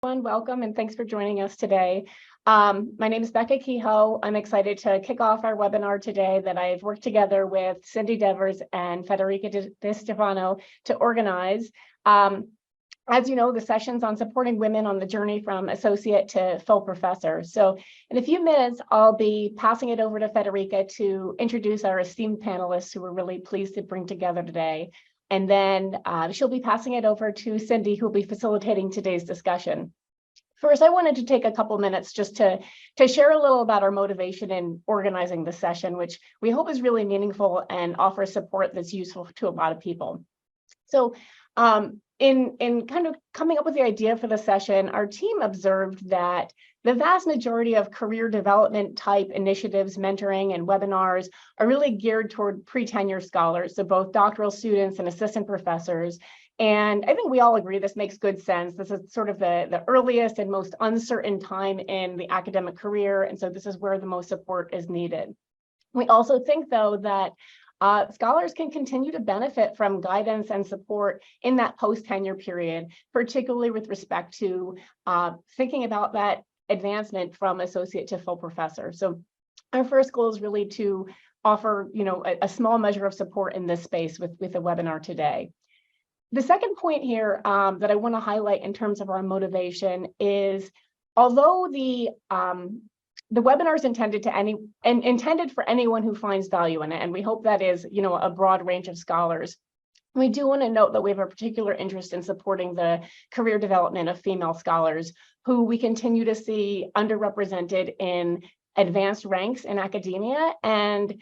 Welcome and thanks for joining us today. My name is Becca Kehoe. I'm excited to kick off our webinar today that I've worked together with Cindy Devers and Federica Di Stefano to organize. As you know, the session's on supporting women on the journey from associate to full professor. So in a few minutes, I'll be passing it over to Federica to introduce our esteemed panelists who we're really pleased to bring together today. And then she'll be passing it over to Cindy, who will be facilitating today's discussion. First, I wanted to take a couple minutes just to share a little about our motivation in organizing the session, which we hope is really meaningful and offers support that's useful to a lot of people. So in kind of coming up with the idea for the session, our team observed that the vast majority of career development type initiatives, mentoring, and webinars are really geared toward pre-tenure scholars, so both doctoral students and assistant professors. And I think we all agree this makes good sense. This is sort of the earliest and most uncertain time in the academic career, and so this is where the most support is needed. We also think, though, that scholars can continue to benefit from guidance and support in that post-tenure period, particularly with respect to thinking about that advancement from associate to full professor. So our first goal is really to offer, a small measure of support in this space with the webinar today. The second point here that I want to highlight in terms of our motivation is, although the webinar is intended for anyone who finds value in it, and we hope that is, a broad range of scholars. We do want to note that we have a particular interest in supporting the career development of female scholars who we continue to see underrepresented in advanced ranks in academia and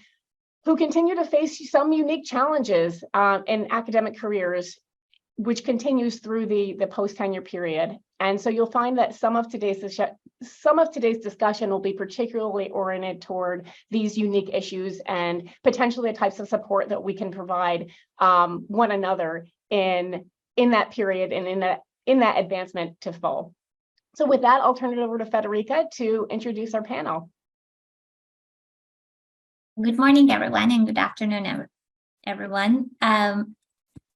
who continue to face some unique challenges in academic careers, which continues through the post-tenure period. And so you'll find that some of today's discussion will be particularly oriented toward these unique issues and potentially the types of support that we can provide one another in that period and in that advancement to full. So with that, I'll turn it over to Federica to introduce our panel. Good morning, everyone, and good afternoon, everyone.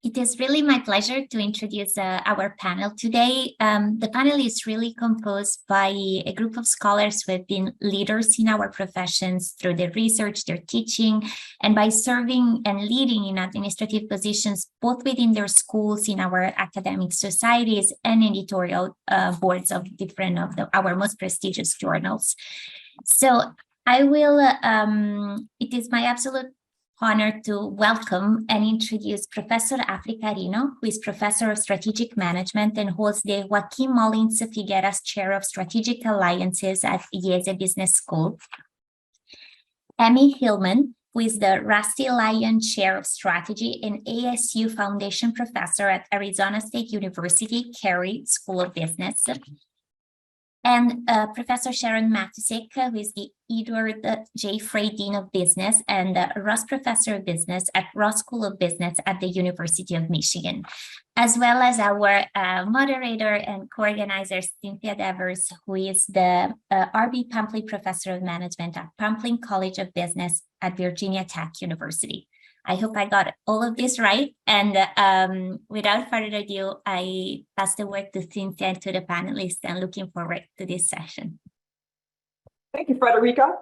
It is really my pleasure to introduce our panel today. The panel is really composed by a group of scholars who have been leaders in our professions through their research, their teaching, and by serving and leading in administrative positions, both within their schools, in our academic societies, and editorial boards of different of our most prestigious journals. So I will, it is my absolute honor to welcome and introduce Professor Africa Arino, who is Professor of Strategic Management and holds the Joaquim Mullins Figueras Chair of Strategic Alliances at IESE Business School. Amy Hillman, who is the Rusty Lyon Chair of Strategy and ASU Foundation Professor at Arizona State University, Carey School of Business. And Professor Sharon Matusik, who is the Edward J. Frey Dean of Business and Ross Professor of Business at Ross School of Business at the University of Michigan, as well as our moderator and co-organizer, Cynthia Devers, who is the R.B. Pampley Professor of Management at Pamplin College of Business at Virginia Tech University. I hope I got all of this right. And without further ado, I pass the word to Cynthia and to the panelists, and looking forward to this session. Thank you, Federica.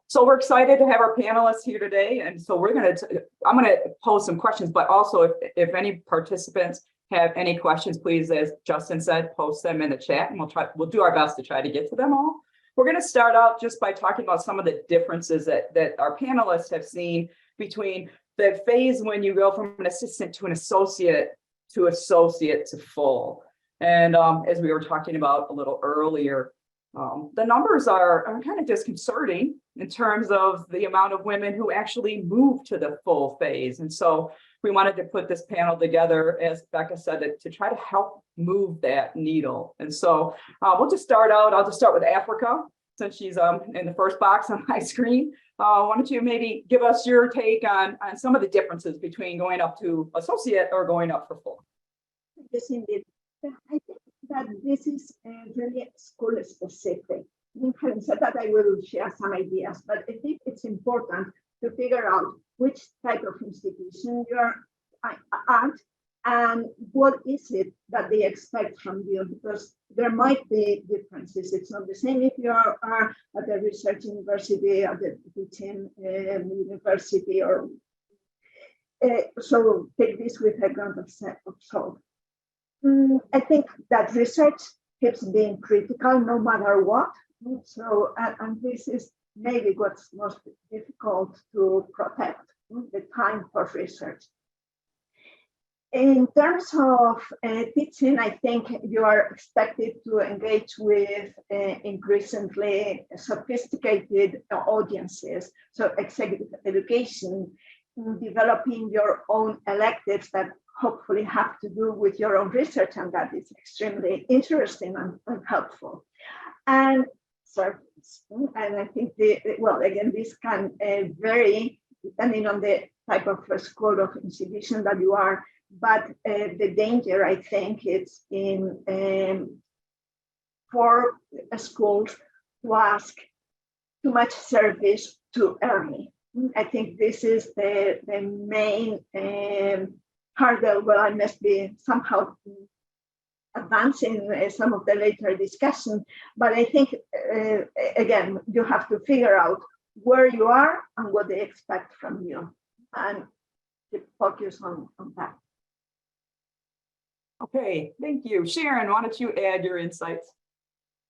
So we're excited to have our panelists here today. And so I'm going to pose some questions, but also if any participants have any questions, please, as Justin said, post them in the chat, and we'll do our best to try to get to them all. We're going to start out just by talking about some of the differences that our panelists have seen between the phase when you go from an assistant to an associate to full. And as we were talking about a little earlier, the numbers are kind of disconcerting in terms of the amount of women who actually move to the full phase. And so we wanted to put this panel together, as Becca said, to try to help move that needle. And so we'll just start out. I'll just start with Africa, since she's in the first box on my screen. Why don't you maybe give us your take on some of the differences between going up to associate or going up for full? Yes, indeed. I think that this is really school specific. Having said that, I will share some ideas, but I think it's important to figure out which type of institution you're at and what is it that they expect from you? Because there might be differences. It's not the same if you are at a research university, at the teaching university, or so take this with a grain of salt. I think that research keeps being critical no matter what. So, and this is maybe what's most difficult to protect, the time for research. In terms of teaching, I think you are expected to engage with increasingly sophisticated audiences. So executive education, developing your own electives that hopefully have to do with your own research, and that is extremely interesting and helpful. And service, and I think well, again, this can vary depending on the type of school or institution that you are. But the danger, I think, is in for schools to ask too much service too early. I think this is the main hurdle where I must be somehow advancing some of the later discussion. But I think, again, you have to figure out where you are and what they expect from you, and focus on that. Okay, thank you. Sharon, why don't you add your insights?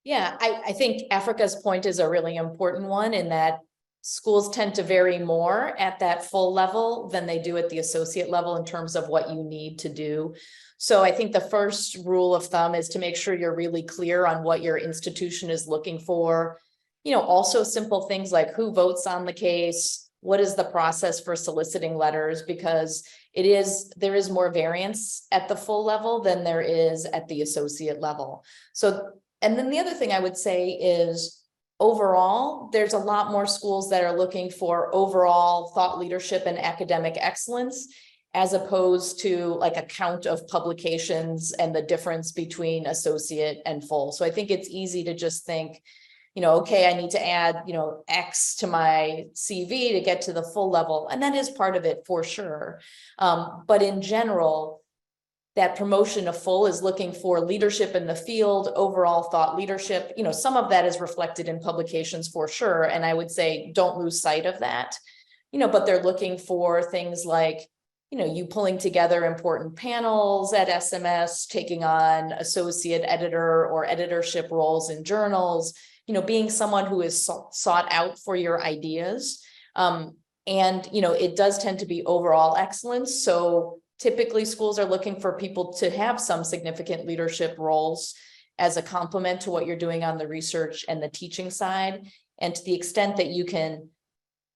Yeah, I think Africa's point is a really important one, in that schools tend to vary more at that full level than they do at the associate level in terms of what you need to do. So I think the first rule of thumb is to make sure you're really clear on what your institution is looking for. Also simple things like who votes on the case, what is the process for soliciting letters, because there is more variance at the full level than there is at the associate level. So, and then the other thing I would say is, overall, there's a lot more schools that are looking for overall thought leadership and academic excellence, as opposed to like a count of publications and the difference between associate and full. So I think it's easy to just think, okay, I need to add, X to my CV to get to the full level. And that is part of it for sure. But in general, that promotion of full is looking for leadership in the field, overall thought leadership. Some of that is reflected in publications for sure. And I would say, don't lose sight of that, but they're looking for things like, you pulling together important panels at SMS, taking on associate editor or editorship roles in journals, being someone who is sought out for your ideas. And, it does tend to be overall excellence. So typically schools are looking for people to have some significant leadership roles as a complement to what you're doing on the research and the teaching side. And to the extent that you can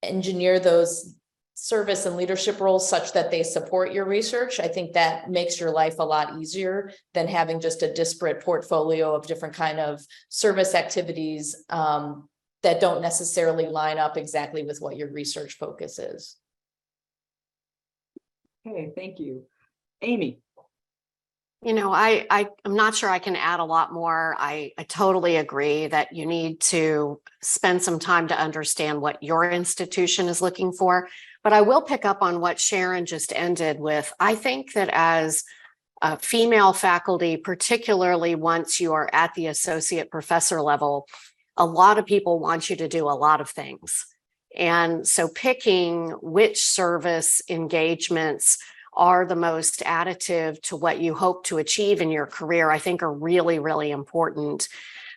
engineer those service and leadership roles such that they support your research, I think that makes your life a lot easier than having just a disparate portfolio of different kind of service activities that don't necessarily line up exactly with what your research focus is. Okay, thank you. Amy. I'm not sure I can add a lot more. I totally agree that you need to spend some time to understand what your institution is looking for. But I will pick up on what Sharon just ended with. I think that as female faculty, particularly once you are at the associate professor level, a lot of people want you to do a lot of things. And so picking which service engagements are the most additive to what you hope to achieve in your career, I think are really, really important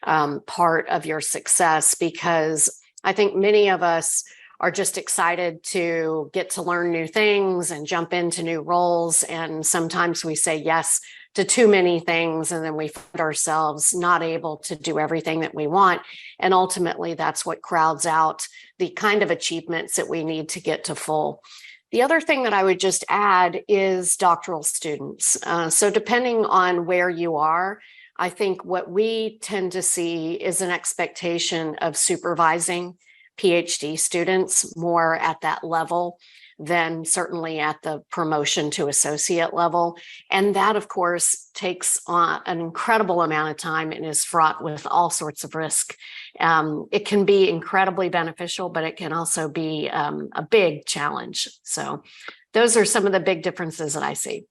part of your success, because I think many of us are just excited to get to learn new things and jump into new roles. And sometimes we say yes to too many things, and then we find ourselves not able to do everything that we want. And ultimately, that's what crowds out the kind of achievements that we need to get to full. The other thing that I would just add is doctoral students. So depending on where you are, I think what we tend to see is an expectation of supervising PhD students more at that level than certainly at the promotion to associate level. And that, of course, takes on an incredible amount of time and is fraught with all sorts of risk. It can be incredibly beneficial, but it can also be a big challenge. So those are some of the big differences that I see.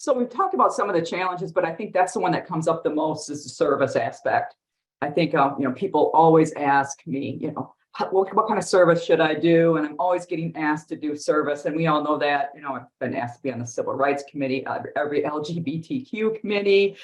So we've talked about some of the challenges, but I think that's the one that comes up the most is the service aspect. I think, people always ask me, what kind of service should I do? And I'm always getting asked to do service. And we all know that, I've been asked to be on the Civil Rights Committee, every LGBTQ committee,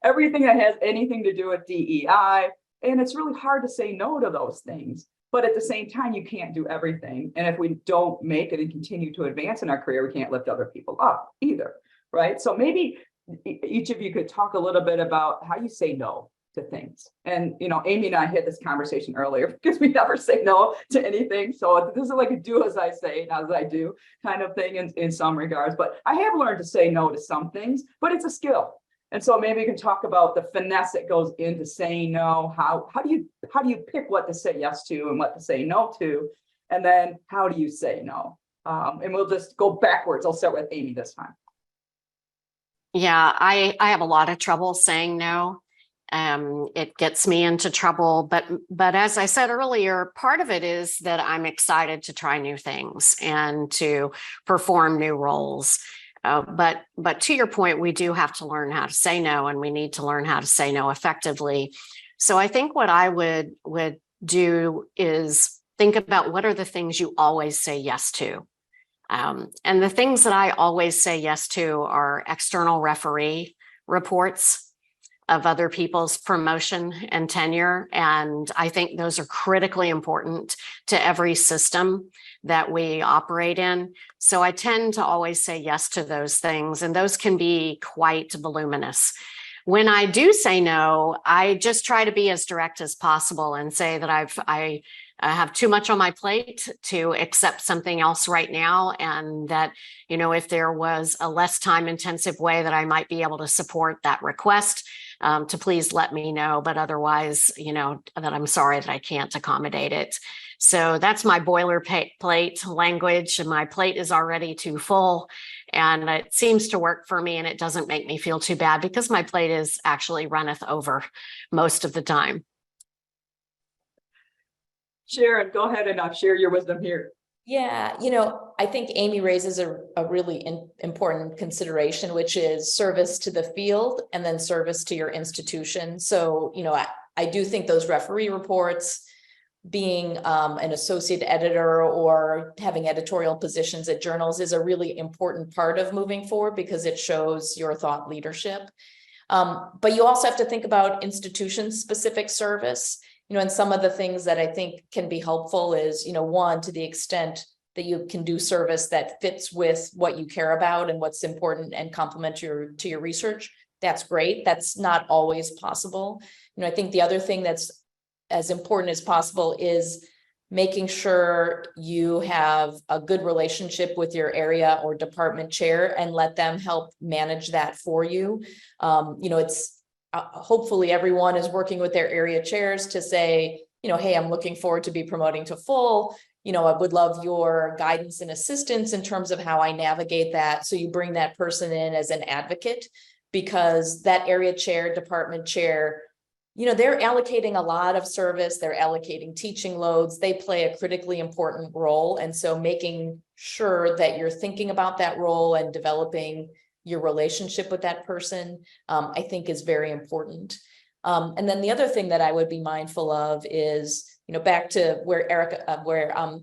everything that has anything to do with DEI. And it's really hard to say no to those things. But at the same time, you can't do everything. And if we don't make it and continue to advance in our career, we can't lift other people up either, right? So maybe each of you could talk a little bit about how you say no to things. And, Amy and I had this conversation earlier because we never say no to anything. So this is like a do as I say, not as I do kind of thing in some regards. But I have learned to say no to some things, but it's a skill. And so maybe we can talk about the finesse that goes into saying no. How do you pick what to say yes to and what to say no to? And then how do you say no? And we'll just go backwards. I'll start with Amy this time. Yeah, I have a lot of trouble saying no. It gets me into trouble, but as I said earlier, part of it is that I'm excited to try new things and to perform new roles. But to your point, we do have to learn how to say no, and we need to learn how to say no effectively. So I think what I would do is think about what are the things you always say yes to. And the things that I always say yes to are external referee reports of other people's promotion and tenure. And I think those are critically important to every system that we operate in. So I tend to always say yes to those things, and those can be quite voluminous. When I do say no, I just try to be as direct as possible and say that I have too much on my plate to accept something else right now. And that, if there was a less time intensive way that I might be able to support that request, to please let me know. But otherwise, that I'm sorry that I can't accommodate it. So that's my boilerplate language. And my plate is already too full. And it seems to work for me, and it doesn't make me feel too bad because my plate is actually runneth over most of the time. Sharon, go ahead and share your wisdom here. Yeah, I think Amy raises a really important consideration, which is service to the field and then service to your institution. So, I do think those referee reports, being an associate editor or having editorial positions at journals is a really important part of moving forward because it shows your thought leadership. But you also have to think about institution-specific service. And some of the things that I think can be helpful is, one, to the extent that you can do service that fits with what you care about and what's important and complement to your research, that's great. That's not always possible. I think the other thing that's as important as possible is making sure you have a good relationship with your area or department chair and let them help manage that for you. It's hopefully everyone is working with their area chairs to say, hey, I'm looking forward to be promoting to full. I would love your guidance and assistance in terms of how I navigate that. So you bring that person in as an advocate, because that area chair, department chair, they're allocating a lot of service. They're allocating teaching loads. They play a critically important role. And so making sure that you're thinking about that role and developing your relationship with that person, I think is very important. And then the other thing that I would be mindful of is, back to where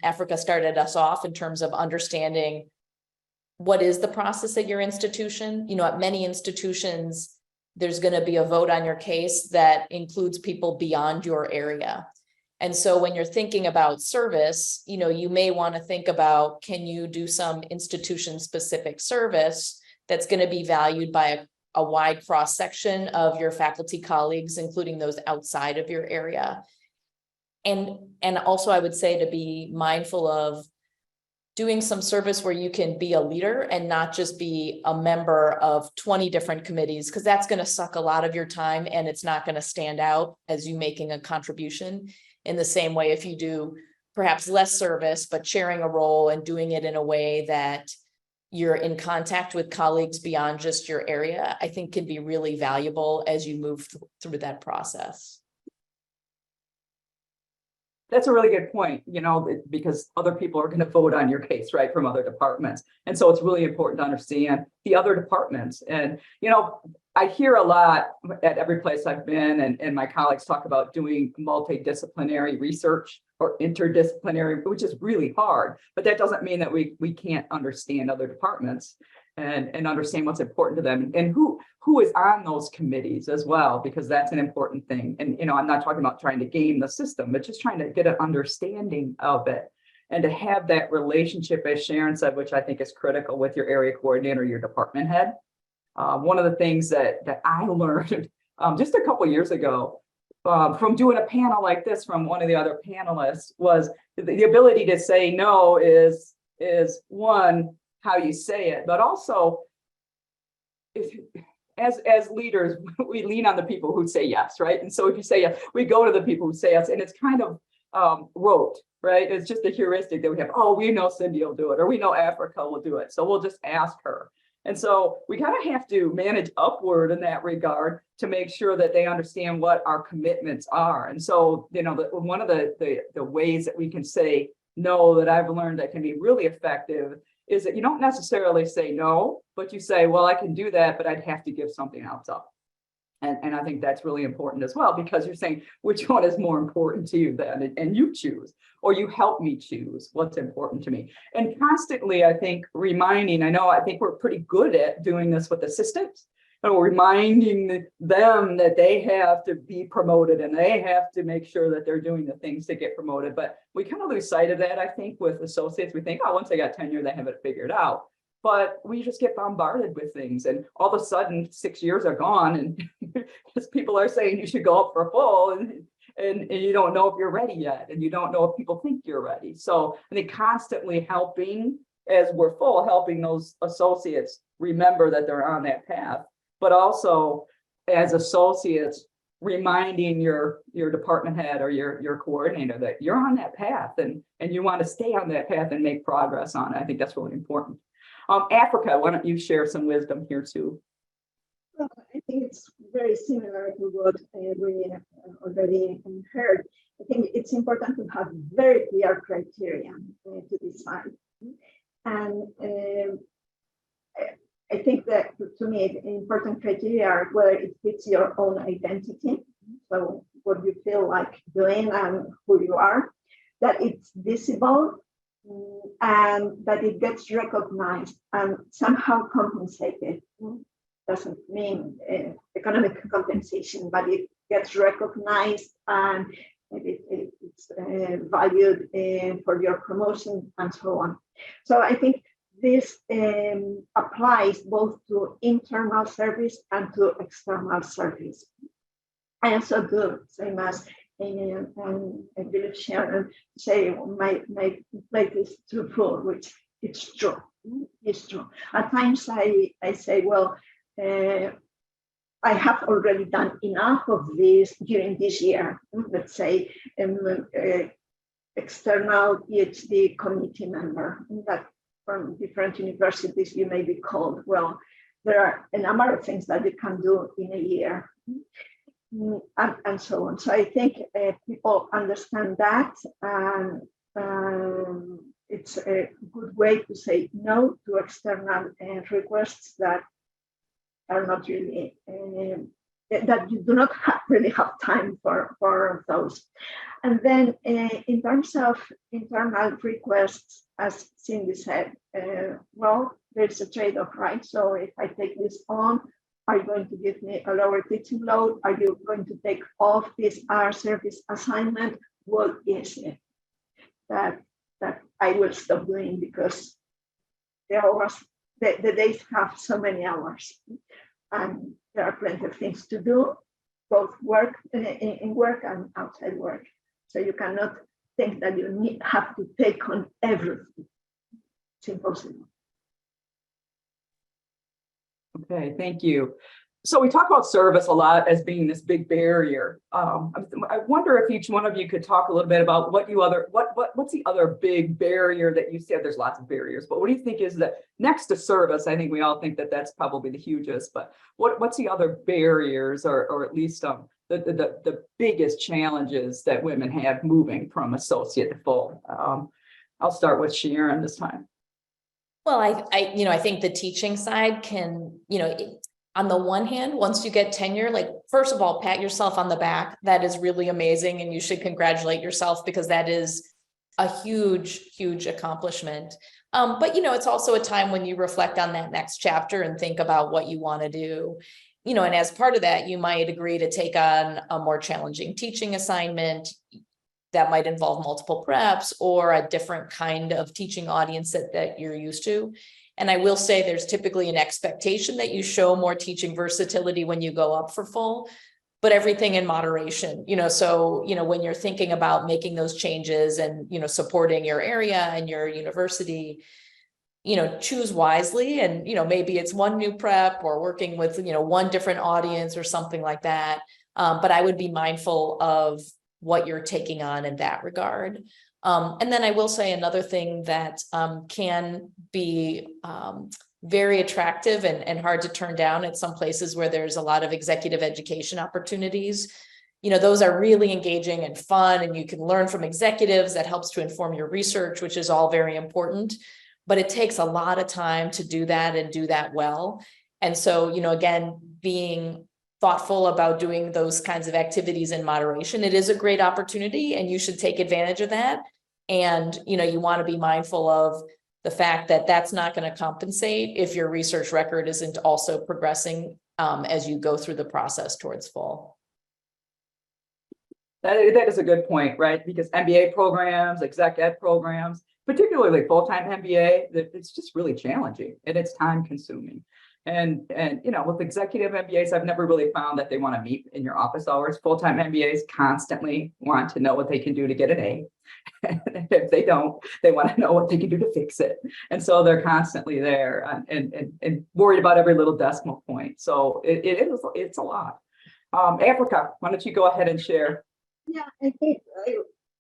Africa started us off in terms of understanding what is the process at your institution. At many institutions, there's going to be a vote on your case that includes people beyond your area. And so when you're thinking about service, you may want to think about, can you do some institution-specific service that's going to be valued by a wide cross-section of your faculty colleagues, including those outside of your area. And also I would say to be mindful of doing some service where you can be a leader and not just be a member of 20 different committees, because that's going to suck a lot of your time and it's not going to stand out as you making a contribution in the same way if you do perhaps less service, but sharing a role and doing it in a way that you're in contact with colleagues beyond just your area, I think can be really valuable as you move through that process. That's a really good point, because other people are going to vote on your case, right, from other departments. And so it's really important to understand the other departments. And, I hear a lot at every place I've been, and my colleagues talk about doing multidisciplinary research or interdisciplinary, which is really hard. But that doesn't mean that we can't understand other departments and understand what's important to them, and who is on those committees as well, because that's an important thing. And, I'm not talking about trying to game the system, but just trying to get an understanding of it and to have that relationship, as Sharon said, which I think is critical, with your area coordinator, your department head. One of the things that I learned just a couple of years ago from doing a panel like this from one of the other panelists was the ability to say no is one, how you say it, but also as leaders, we lean on the people who say yes, right? And so if you say yes, we go to the people who say yes, and it's kind of rote, right? It's just a heuristic that we have. Oh, we know Cindy will do it, or we know Africa will do it, so we'll just ask her. And so we kind of have to manage upward in that regard to make sure that they understand what our commitments are. And so, one of the ways that we can say no that I've learned that can be really effective is that you don't necessarily say no, but you say, well, I can do that, but I'd have to give something else up. And I think that's really important as well, because you're saying which one is more important to you then, and you choose, or you help me choose what's important to me. And constantly, I think, reminding, I think we're pretty good at doing this with assistants, reminding them that they have to be promoted and they have to make sure that they're doing the things to get promoted. But we kind of lose sight of that, I think, with associates. We think, oh, once they got tenure, they have it figured out. But we just get bombarded with things, and all of a sudden 6 years are gone, and because people are saying you should go up for a full, and you don't know if you're ready yet, and you don't know if people think you're ready. So I think constantly helping, as we're full, helping those associates remember that they're on that path, but also as associates reminding your department head or your coordinator that you're on that path, and you want to stay on that path and make progress on it. I think that's really important. Africa, why don't you share some wisdom here too? Well, I think it's very similar to what we already heard. I think it's important to have very clear criteria to decide. And I think that, to me, important criteria are whether it fits your own identity, so what you feel like doing and who you are, that it's visible, and that it gets recognized and somehow compensated. Doesn't mean economic compensation, but it gets recognized and it's valued for your promotion and so on. So I think this applies both to internal service and to external service. I also do, same as I believe Sharon say, my plate is too full, which it's true. It's true. At times I say, well, I have already done enough of this during this year. Let's say external PhD committee member that from different universities you may be called. Well, there are a number of things that you can do in a year. And so on. So I think people understand that, and it's a good way to say no to external requests that are not really, that you do not really have time for those. And then in terms of internal requests, as Cindy said, well, there's a trade-off, right? So if I take this on, are you going to give me a lower teaching load? Are you going to take off this hour service assignment? What is it that I will stop doing because the days have so many hours, and there are plenty of things to do, both work in work and outside work. So you cannot think that you have to take on everything. It's impossible. Okay, thank you. So we talk about service a lot as being this big barrier. I wonder if each one of you could talk a little bit about what's the other big barrier that you see? There's lots of barriers, but what do you think is that next to service? I think we all think that that's probably the hugest, but what's the other barriers, or at least the biggest challenges that women have moving from associate to full? I'll start with Sharon this time. Well, I think the teaching side can, on the one hand, once you get tenure, like, first of all, pat yourself on the back. That is really amazing. And you should congratulate yourself, because that is a huge, huge accomplishment. But, it's also a time when you reflect on that next chapter and think about what you want to do. And as part of that, you might agree to take on a more challenging teaching assignment that might involve multiple preps or a different kind of teaching audience that you're used to. And I will say there's typically an expectation that you show more teaching versatility when you go up for full, but everything in moderation, so, when you're thinking about making those changes and, supporting your area and your university, choose wisely. And, maybe it's one new prep or working with, one different audience or something like that. But I would be mindful of what you're taking on in that regard. And then I will say another thing that can be very attractive and hard to turn down at some places where there's a lot of executive education opportunities. Those are really engaging and fun, and you can learn from executives. That helps to inform your research, which is all very important. But it takes a lot of time to do that and do that well. And so, again, being thoughtful about doing those kinds of activities in moderation, it is a great opportunity, and you should take advantage of that. And, you want to be mindful of the fact that that's not going to compensate if your research record isn't also progressing as you go through the process towards full. That is a good point, right? Because MBA programs, exec ed programs, particularly full-time MBA, it's just really challenging and it's time consuming. And with executive MBAs, I've never really found that they want to meet in your office hours. Full-time MBAs constantly want to know what they can do to get an A. And if they don't, they want to know what they can do to fix it. And so they're constantly there and worried about every little decimal point. So it's a lot. Africa, why don't you go ahead and share? Yeah, I think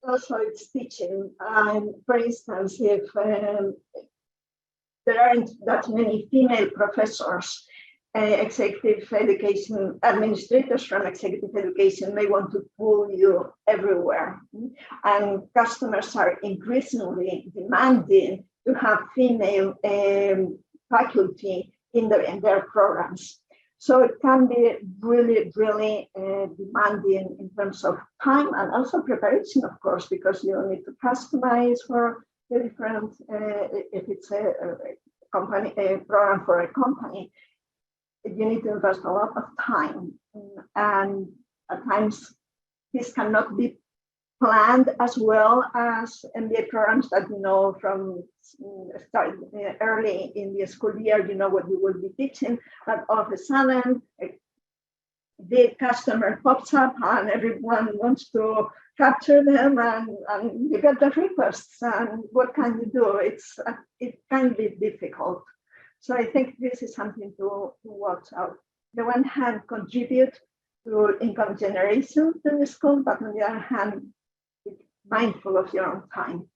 also it's teaching. For instance, if there aren't that many female professors, executive education administrators from executive education may want to pull you everywhere. And customers are increasingly demanding to have female faculty in their programs. So it can be really, really demanding in terms of time and also preparation, of course, because you need to customize for the different, if it's a company, a program for a company, you need to invest a lot of time. And at times, this cannot be planned as well as MBA programs that from start early in the school year, what you will be teaching, but all of a sudden, the customer pops up and everyone wants to capture them and you get the requests, and what can you do? It can be difficult. So I think this is something to watch out. On the one hand, contribute to income generation to the school, but on the other hand, be mindful of your own time.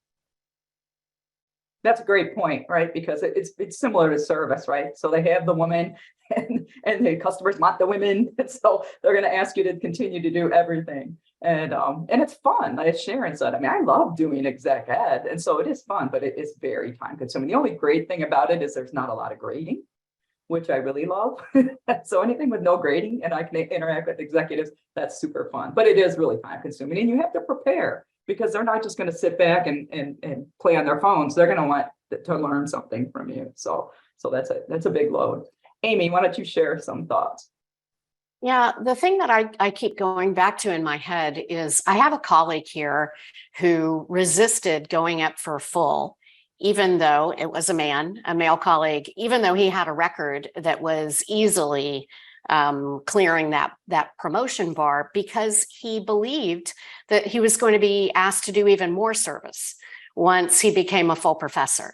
That's a great point, right? Because it's similar to service, right? So they have the woman and the customers want the women. So they're going to ask you to continue to do everything. And it's fun. As Sharon said, I love doing exec ed. And so it is fun, but it is very time consuming. The only great thing about it is there's not a lot of grading, which I really love. So anything with no grading and I can interact with executives, that's super fun. But it is really time consuming and you have to prepare, because they're not just going to sit back and play on their phones. They're going to want to learn something from you. So that's a big load. Amy, why don't you share some thoughts? Yeah, the thing that I keep going back to in my head is I have a colleague here who resisted going up for full, even though it was a male colleague, even though he had a record that was easily clearing that promotion bar, because he believed that he was going to be asked to do even more service once he became a full professor.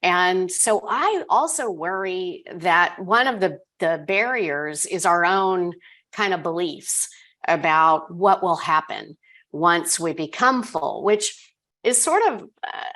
And so I also worry that one of the barriers is our own kind of beliefs about what will happen once we become full, which is sort of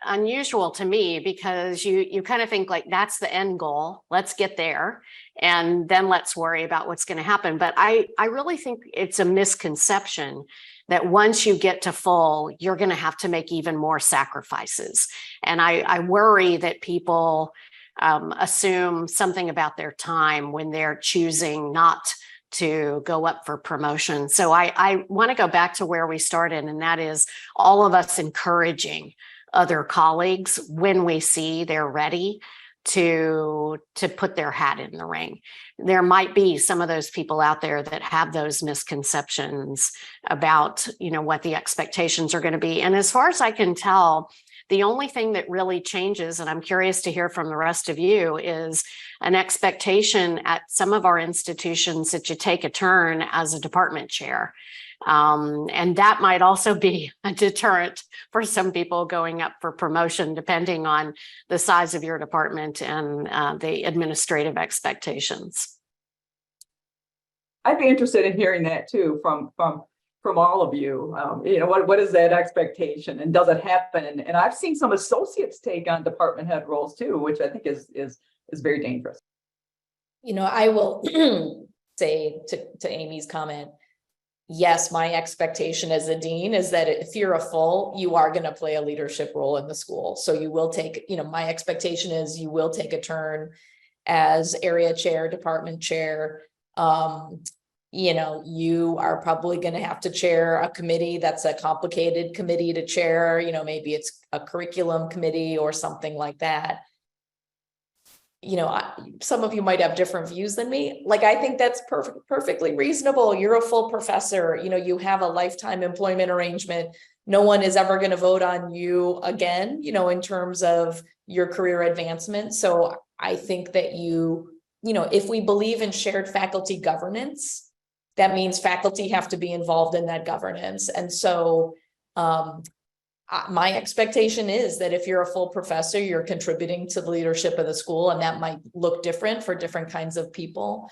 unusual to me, because you kind of think like that's the end goal. Let's get there, and then let's worry about what's going to happen. But I really think it's a misconception that once you get to full, you're going to have to make even more sacrifices. And I worry that people assume something about their time when they're choosing not to go up for promotion. So I want to go back to where we started, and that is all of us encouraging other colleagues when we see they're ready to put their hat in the ring. There might be some of those people out there that have those misconceptions about, what the expectations are going to be. And as far as I can tell, the only thing that really changes, and I'm curious to hear from the rest of you, is an expectation at some of our institutions that you take a turn as a department chair. And that might also be a deterrent for some people going up for promotion, depending on the size of your department and the administrative expectations. I'd be interested in hearing that too from all of you. What is that expectation, and does it happen? And I've seen some associates take on department head roles too, which I think is very dangerous. I will say to Amy's comment, yes, my expectation as a dean is that if you're a full, you are going to play a leadership role in the school. So you will take, my expectation is you will take a turn as area chair, department chair. You are probably going to have to chair a committee that's a complicated committee to chair. Maybe it's a curriculum committee or something like that. Some of you might have different views than me. I think that's perfectly reasonable. You're a full professor, you have a lifetime employment arrangement. No one is ever going to vote on you again, in terms of your career advancement. So I think that if we believe in shared faculty governance, that means faculty have to be involved in that governance. And so, my expectation is that if you're a full professor, you're contributing to the leadership of the school, and that might look different for different kinds of people.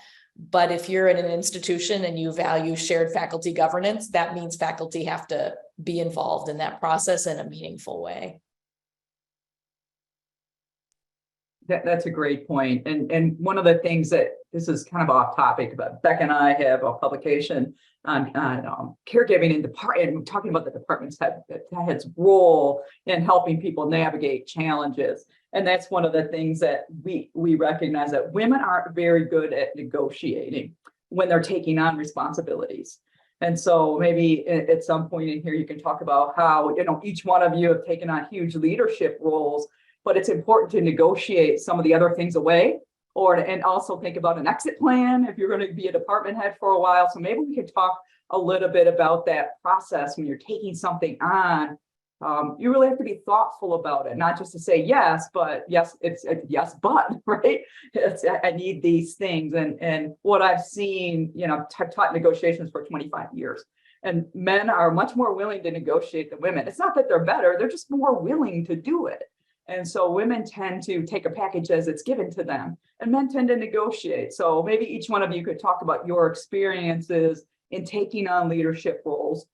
But if you're in an institution and you value shared faculty governance, that means faculty have to be involved in that process in a meaningful way. That's a great point. And one of the things that, this is kind of off topic, but Beck and I have a publication on caregiving and talking about the department's head's role in helping people navigate challenges. And that's one of the things that we recognize, that women aren't very good at negotiating when they're taking on responsibilities. And so maybe at some point in here, you can talk about how, each one of you have taken on huge leadership roles, but it's important to negotiate some of the other things away, and also think about an exit plan if you're going to be a department head for a while. So maybe we could talk a little bit about that process when you're taking something on. You really have to be thoughtful about it, not just to say yes, but yes, it's yes, but right. I need these things, and what I've seen, I've taught negotiations for 25 years, and men are much more willing to negotiate than women. It's not that they're better; they're just more willing to do it. And so women tend to take a package as it's given to them, and men tend to negotiate. So maybe each one of you could talk about your experiences in taking on leadership roles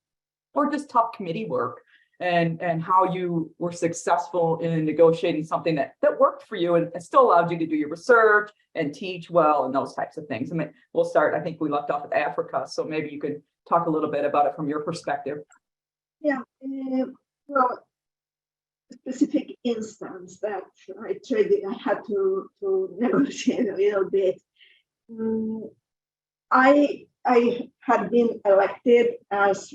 or just tough committee work, and how you were successful in negotiating something that worked for you and still allowed you to do your research and teach well and those types of things. We'll start, I think we left off with Africa. So maybe you could talk a little bit about it from your perspective. Yeah, well, specific instance that I had to negotiate a little bit. I had been elected as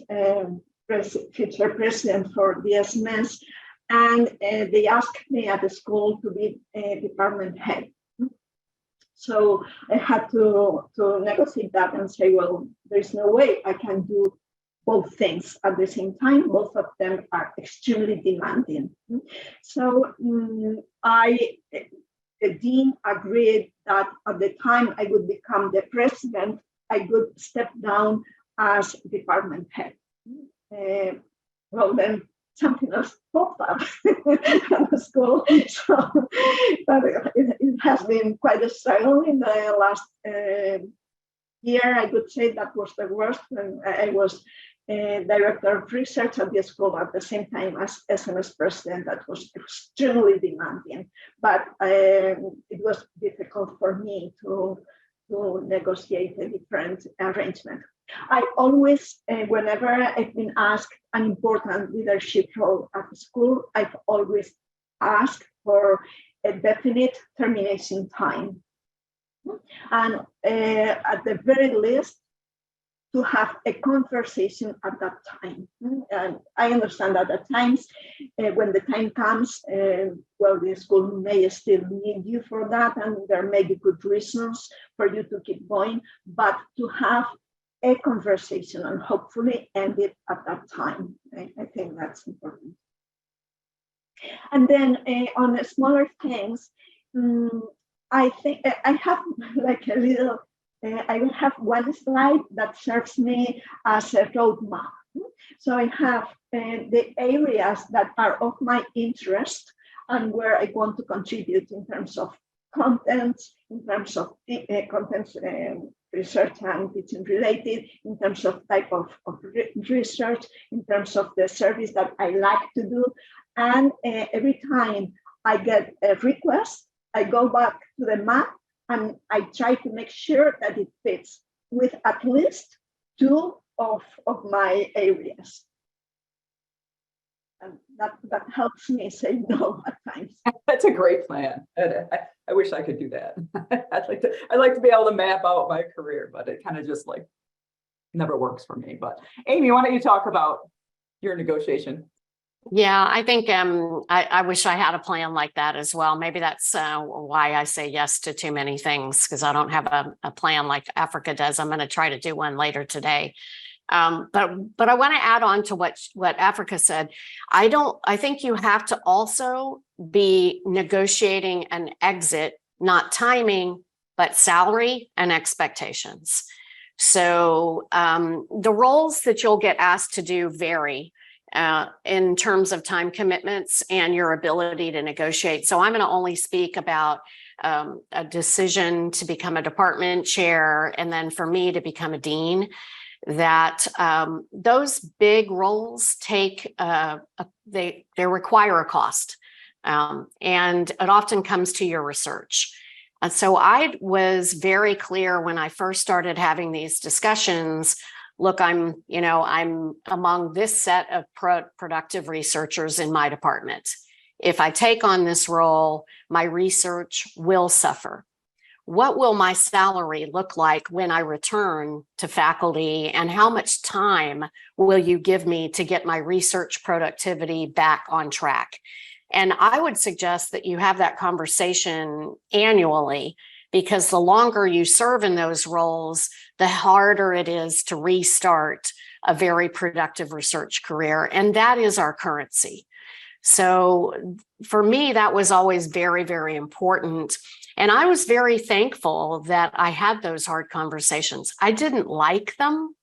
future president for DSMS, and they asked me at the school to be a department head. So I had to negotiate that and say, well, there's no way I can do both things at the same time. Both of them are extremely demanding. So the dean agreed that at the time I would become the president, I would step down as department head. Well, then something else popped up at the school. So, but it has been quite a struggle in the last year. I would say that was the worst when I was director of research at the school at the same time as SNS president. That was extremely demanding, but it was difficult for me to negotiate a different arrangement. I always, whenever I've been asked an important leadership role at the school, I've always asked for a definite termination time. And at the very least, to have a conversation at that time. And I understand that at times, when the time comes, well, the school may still need you for that, and there may be good reasons for you to keep going, but to have a conversation and hopefully end it at that time. I think that's important. And then on the smaller things, I think I have like a little, I will have one slide that serves me as a roadmap. So I have the areas that are of my interest and where I want to contribute in terms of content, in terms of content research and teaching related, in terms of type of research, in terms of the service that I like to do. And every time I get a request, I go back to the map and I try to make sure that it fits with at least two of my areas. And that helps me say no at times. That's a great plan. I wish I could do that. I'd like to be able to map out my career, but it kind of just like never works for me. But Amy, why don't you talk about your negotiation? Yeah, I think I wish I had a plan like that as well. Maybe that's why I say yes to too many things, because I don't have a plan like Africa does. I'm going to try to do one later today. But I want to add on to what Africa said. I think you have to also be negotiating an exit, not timing, but salary and expectations. So the roles that you'll get asked to do vary in terms of time commitments and your ability to negotiate. So I'm going to only speak about a decision to become a department chair, and then for me to become a dean. That those big roles take they require a cost, and it often comes to your research. And so I was very clear when I first started having these discussions. Look, I'm among this set of productive researchers in my department. If I take on this role, my research will suffer. What will my salary look like when I return to faculty, and how much time will you give me to get my research productivity back on track? And I would suggest that you have that conversation annually, because the longer you serve in those roles, the harder it is to restart a very productive research career. And that is our currency. So for me, that was always very, very important. And I was very thankful that I had those hard conversations. I didn't like them.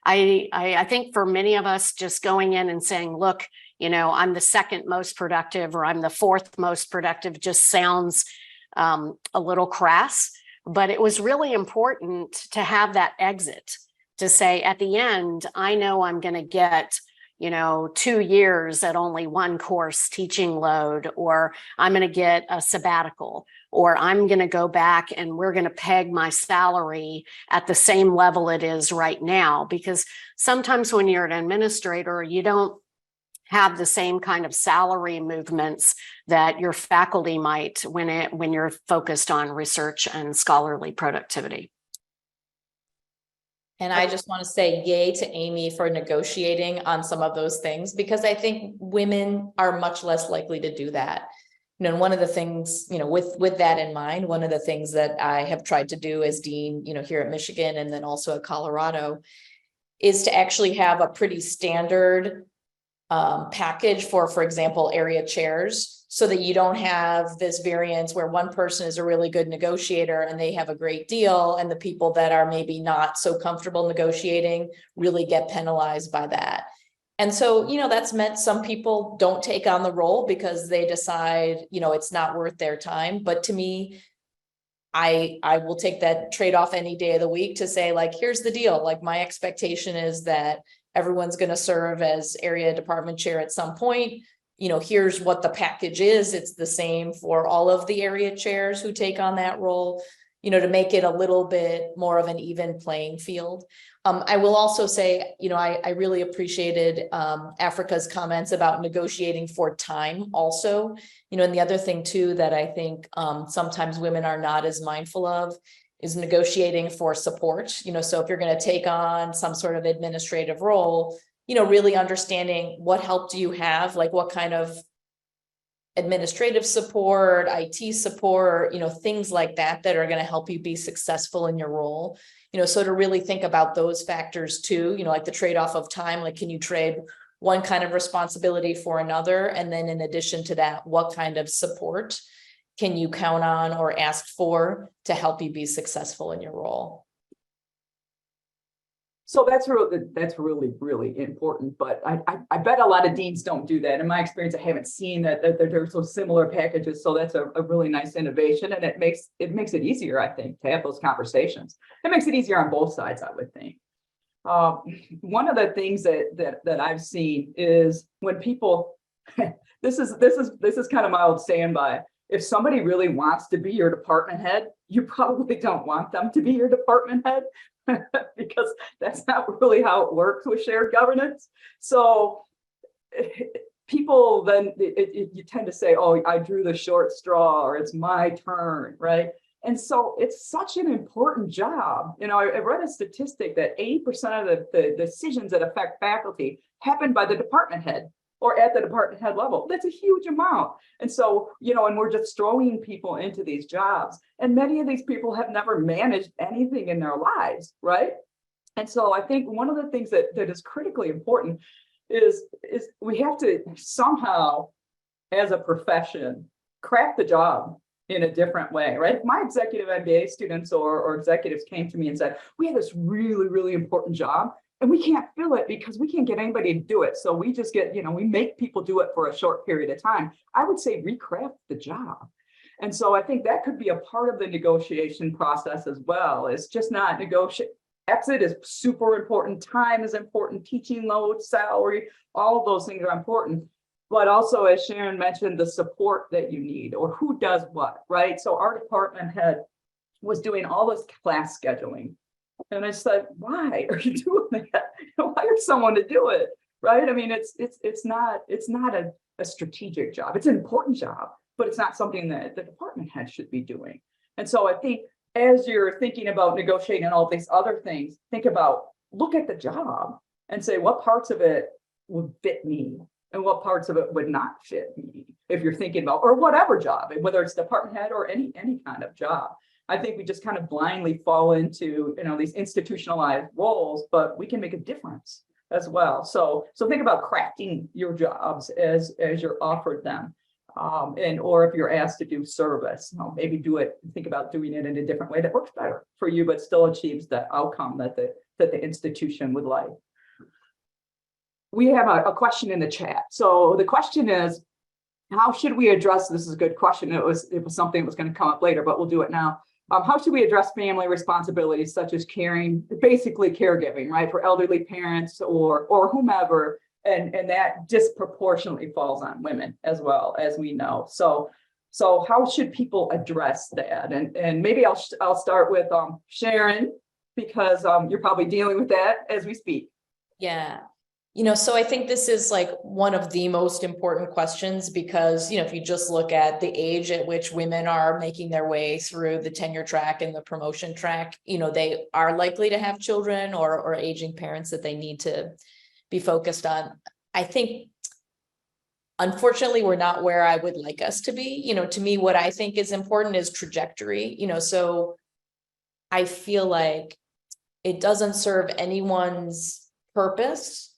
I think for many of us, just going in and saying, look, I'm the second most productive, or I'm the fourth most productive, just sounds a little crass. But it was really important to have that exit, to say at the end, I know I'm going to get 2 years at only one course teaching load, or I'm going to get a sabbatical, or I'm going to go back and we're going to peg my salary at the same level it is right now. Because sometimes when you're an administrator, you don't have the same kind of salary movements that your faculty might when you're focused on research and scholarly productivity. And I just want to say yay to Amy for negotiating on some of those things, because I think women are much less likely to do that. And one of the things, with that in mind, one of the things that I have tried to do as dean, here at Michigan and then also at Colorado, is to actually have a pretty standard package for example, area chairs, so that you don't have this variance where one person is a really good negotiator and they have a great deal, and the people that are maybe not so comfortable negotiating really get penalized by that. And so, that's meant some people don't take on the role because they decide, it's not worth their time. But to me, I will take that trade-off any day of the week to say, like, here's the deal. Like, my expectation is that everyone's going to serve as area department chair at some point. Here's what the package is. It's the same for all of the area chairs who take on that role, to make it a little bit more of an even playing field. I will also say, I really appreciated Africa's comments about negotiating for time also, and the other thing too, that I think sometimes women are not as mindful of is negotiating for support. So if you're going to take on some sort of administrative role, really understanding what help do you have, like what kind of administrative support, IT support, things like that are going to help you be successful in your role. So to really think about those factors too, like the trade-off of time, like, can you trade one kind of responsibility for another? And then in addition to that, what kind of support can you count on or ask for to help you be successful in your role? So that's really, really important. But I bet a lot of deans don't do that. In my experience, I haven't seen that there's those similar packages. So that's a really nice innovation, and it makes it easier, I think, to have those conversations. It makes it easier on both sides, I would think. One of the things that I've seen is when people, this is kind of my old standby. If somebody really wants to be your department head, you probably don't want them to be your department head. Because that's not really how it works with shared governance. So people then you tend to say, oh, I drew the short straw, or it's my turn, right? And so it's such an important job. I read a statistic that 80% of the decisions that affect faculty happen by the department head or at the department head level. That's a huge amount. And so, and we're just throwing people into these jobs. And many of these people have never managed anything in their lives, right? And so I think one of the things that is critically important is we have to somehow, as a profession, craft the job in a different way, right? If my executive MBA students or executives came to me and said, we have this really, really important job, and we can't fill it because we can't get anybody to do it. So we just get, we make people do it for a short period of time. I would say recraft the job. And so I think that could be a part of the negotiation process as well. It's just not negotiate. Exit is super important. Time is important. Teaching load, salary, all of those things are important. But also, as Sharon mentioned, the support that you need or who does what, right? So our department head was doing all this class scheduling. And I said, why are you doing that? Hire someone to do it, right? I mean, it's not a strategic job. It's an important job, but it's not something that the department head should be doing. And so I think as you're thinking about negotiating all these other things, look at the job and say, what parts of it would fit me and what parts of it would not fit me? If you're thinking about, or whatever job, whether it's department head or any kind of job. I think we just kind of blindly fall into, these institutionalized roles, but we can make a difference as well. So think about crafting your jobs as you're offered them. Or if you're asked to do service, maybe think about doing it in a different way that works better for you, but still achieves the outcome that the institution would like. We have a question in the chat. So the question is, how should we address, this is a good question. It was something that was going to come up later, but we'll do it now. How should we address family responsibilities such as basically caregiving, right, for elderly parents or whomever, and that disproportionately falls on women as well, as we know. So how should people address that? And maybe I'll start with Sharon, because you're probably dealing with that as we speak. Yeah. So I think this is like one of the most important questions because, if you just look at the age at which women are making their way through the tenure track and the promotion track, they are likely to have children or aging parents that they need to be focused on. I think, unfortunately, we're not where I would like us to be. To me, what I think is important is trajectory, so I feel like it doesn't serve anyone's purpose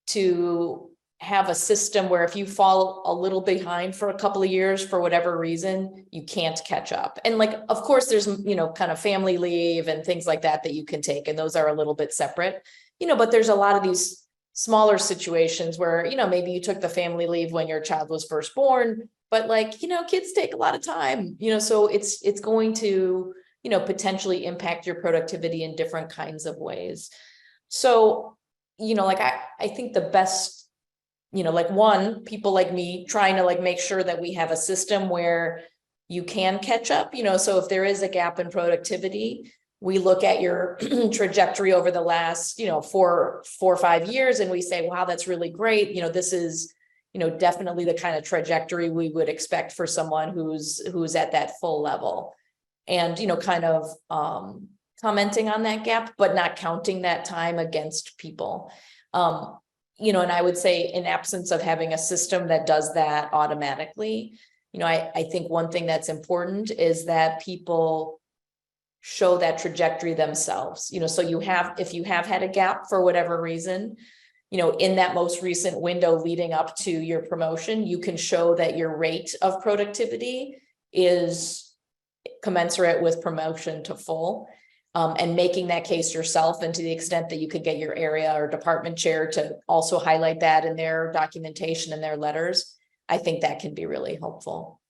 to have a system where if you fall a little behind for a couple of years for whatever reason, you can't catch up. And of course, there's, kind of family leave and things like that you can take, and those are a little bit separate, but there's a lot of these smaller situations where, you know, maybe you took the family leave when your child was first born, but like, you know, kids take a lot of time, you know, so it's going to, you know, potentially impact your productivity in different kinds of ways. So, you know, like I think the best, you know, like one, people like me trying to like make sure that we have a system where you can catch up, you know, so if there is a gap in productivity, we look at your trajectory over the last, you know, four or 5 years, and we say, wow, that's really great. You know, this is, you know, definitely the kind of trajectory we would expect for someone who's at that full level. And, you know, kind of commenting on that gap, but not counting that time against people. You know, and I would say in absence of having a system that does that automatically, you know, I think one thing that's important is that people show that trajectory themselves, you know, so if you have had a gap for whatever reason, you know, in that most recent window leading up to your promotion, you can show that your rate of productivity is commensurate with promotion to full, and making that case yourself. And to the extent that you could get your area or department chair to also highlight that in their documentation and their letters, I think that can be really helpful.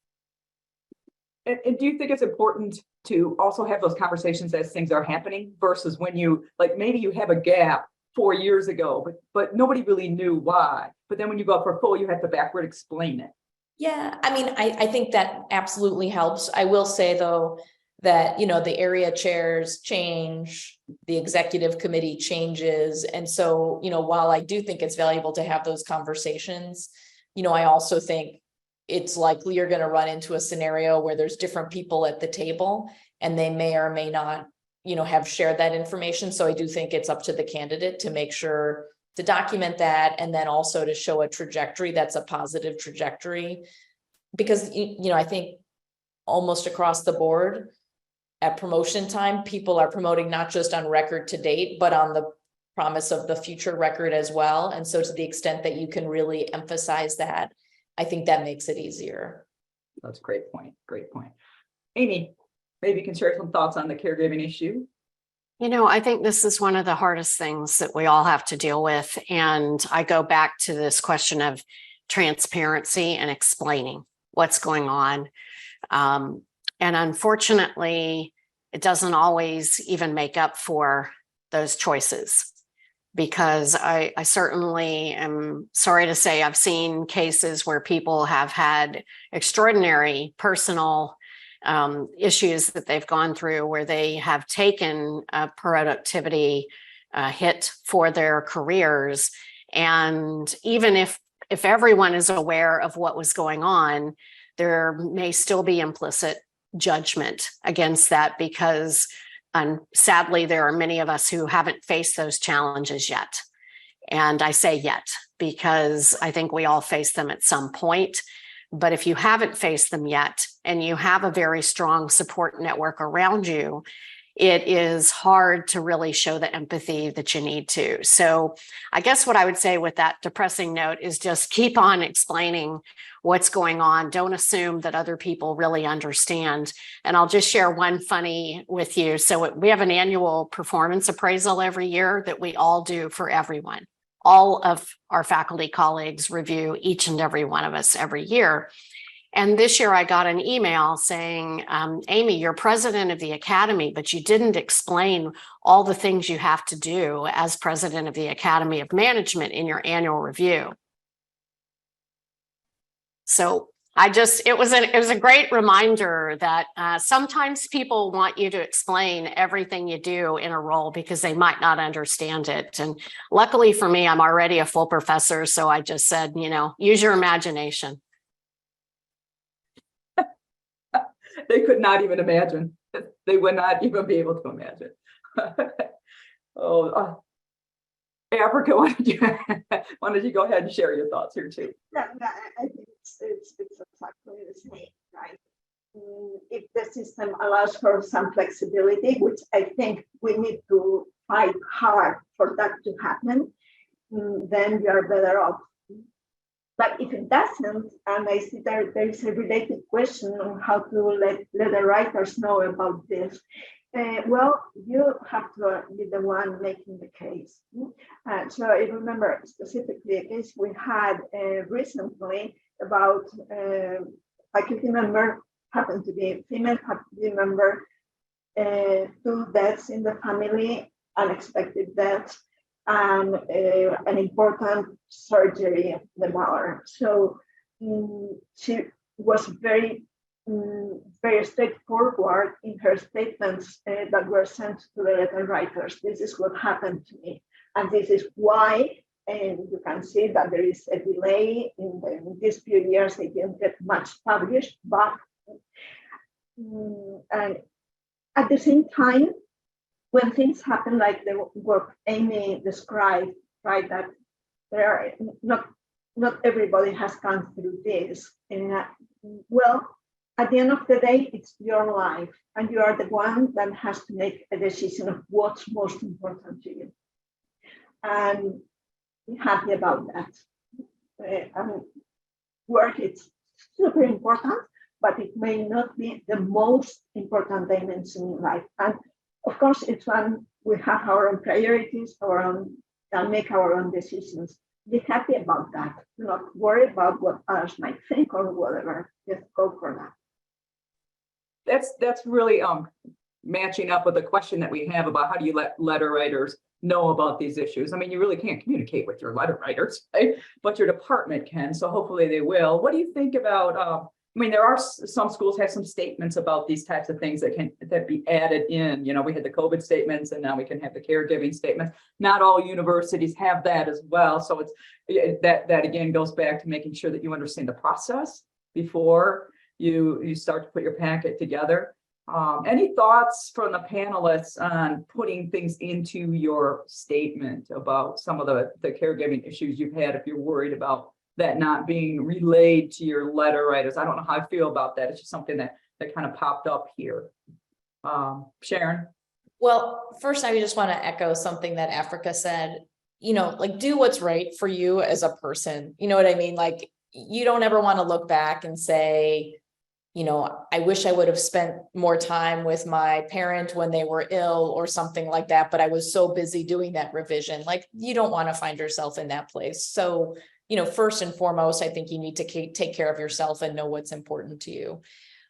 And do you think it's important to also have those conversations as things are happening versus when you, like, maybe you have a gap 4 years ago, but nobody really knew why. But then when you go up for full, you have to backward explain it. Yeah, I mean, I think that absolutely helps. I will say though, that, you know, the area chairs change, the executive committee changes. And so, you know, while I do think it's valuable to have those conversations, you know, I also think it's likely you're going to run into a scenario where there's different people at the table and they may or may not, you know, have shared that information. So I do think it's up to the candidate to make sure to document that, and then also to show a trajectory that's a positive trajectory. Because, you know, I think almost across the board at promotion time, people are promoting not just on record to date, but on the promise of the future record as well. And so to the extent that you can really emphasize that, I think that makes it easier. That's a great point. Great point. Amy, maybe you can share some thoughts on the caregiving issue. You know, I think this is one of the hardest things that we all have to deal with. And I go back to this question of transparency and explaining what's going on. And unfortunately, it doesn't always even make up for those choices, because I certainly am sorry to say I've seen cases where people have had extraordinary personal issues that they've gone through, where they have taken a productivity hit for their careers. And even if everyone is aware of what was going on, there may still be implicit judgment against that, because sadly, there are many of us who haven't faced those challenges yet. And I say yet, because I think we all face them at some point. But if you haven't faced them yet, and you have a very strong support network around you, it is hard to really show the empathy that you need to. So I guess what I would say with that depressing note is just keep on explaining what's going on. Don't assume that other people really understand. And I'll just share one funny with you. So we have an annual performance appraisal every year that we all do for everyone. All of our faculty colleagues review each and every one of us every year. And this year I got an email saying, Amy, you're president of the academy, but you didn't explain all the things you have to do as president of the Academy of Management in your annual review. So it was a great reminder that sometimes people want you to explain everything you do in a role because they might not understand it. And luckily for me, I'm already a full professor. So I just said, you know, use your imagination. They could not even imagine. They would not even be able to imagine. Africa, why don't you go ahead and share your thoughts here too? Yeah, I think it's exactly the same, right? If the system allows for some flexibility, which I think we need to fight hard for that to happen, then we are better off. But if it doesn't, and I see there is a related question on how to let the writers know about this. Well, you have to be the one making the case. So I remember specifically a case we had recently about faculty member, happened to be a female faculty member, 2 deaths in the family, unexpected deaths, and an important surgery of the mother. So she was very straightforward in her statements that were sent to the letter writers. This is what happened to me, and this is why. And you can see that there is a delay in these few years. They didn't get much published, but and at the same time, when things happen like what Amy described, right, that there are not everybody has gone through this, and well, at the end of the day, it's your life, and you are the one that has to make a decision of what's most important to you, and be happy about that. Work is super important, but it may not be the most important dimension in life. And of course, it's when we have our own priorities, and make our own decisions. Be happy about that. Do not worry about what others might think or whatever. Just go for that. That's really matching up with the question that we have about how do you let letter writers know about these issues. I mean, you really can't communicate with your letter writers, right? But your department can, so hopefully they will. What do you think about, I mean, there are some schools have some statements about these types of things that be added in. You know, we had the COVID statements, and now we can have the caregiving statements. Not all universities have that as well. So it's that again goes back to making sure that you understand the process before you start to put your packet together. Any thoughts from the panelists on putting things into your statement about some of the caregiving issues you've had, if you're worried about that not being relayed to your letter writers? I don't know how I feel about that. It's just something that kind of popped up here. Sharon? Well, first, I just want to echo something that Africa said, you know, like, do what's right for you as a person. You know what I mean? Like, you don't ever want to look back and say, you know, I wish I would have spent more time with my parent when they were ill or something like that, but I was so busy doing that revision. Like, you don't want to find yourself in that place. So, you know, first and foremost, I think you need to take care of yourself and know what's important to you.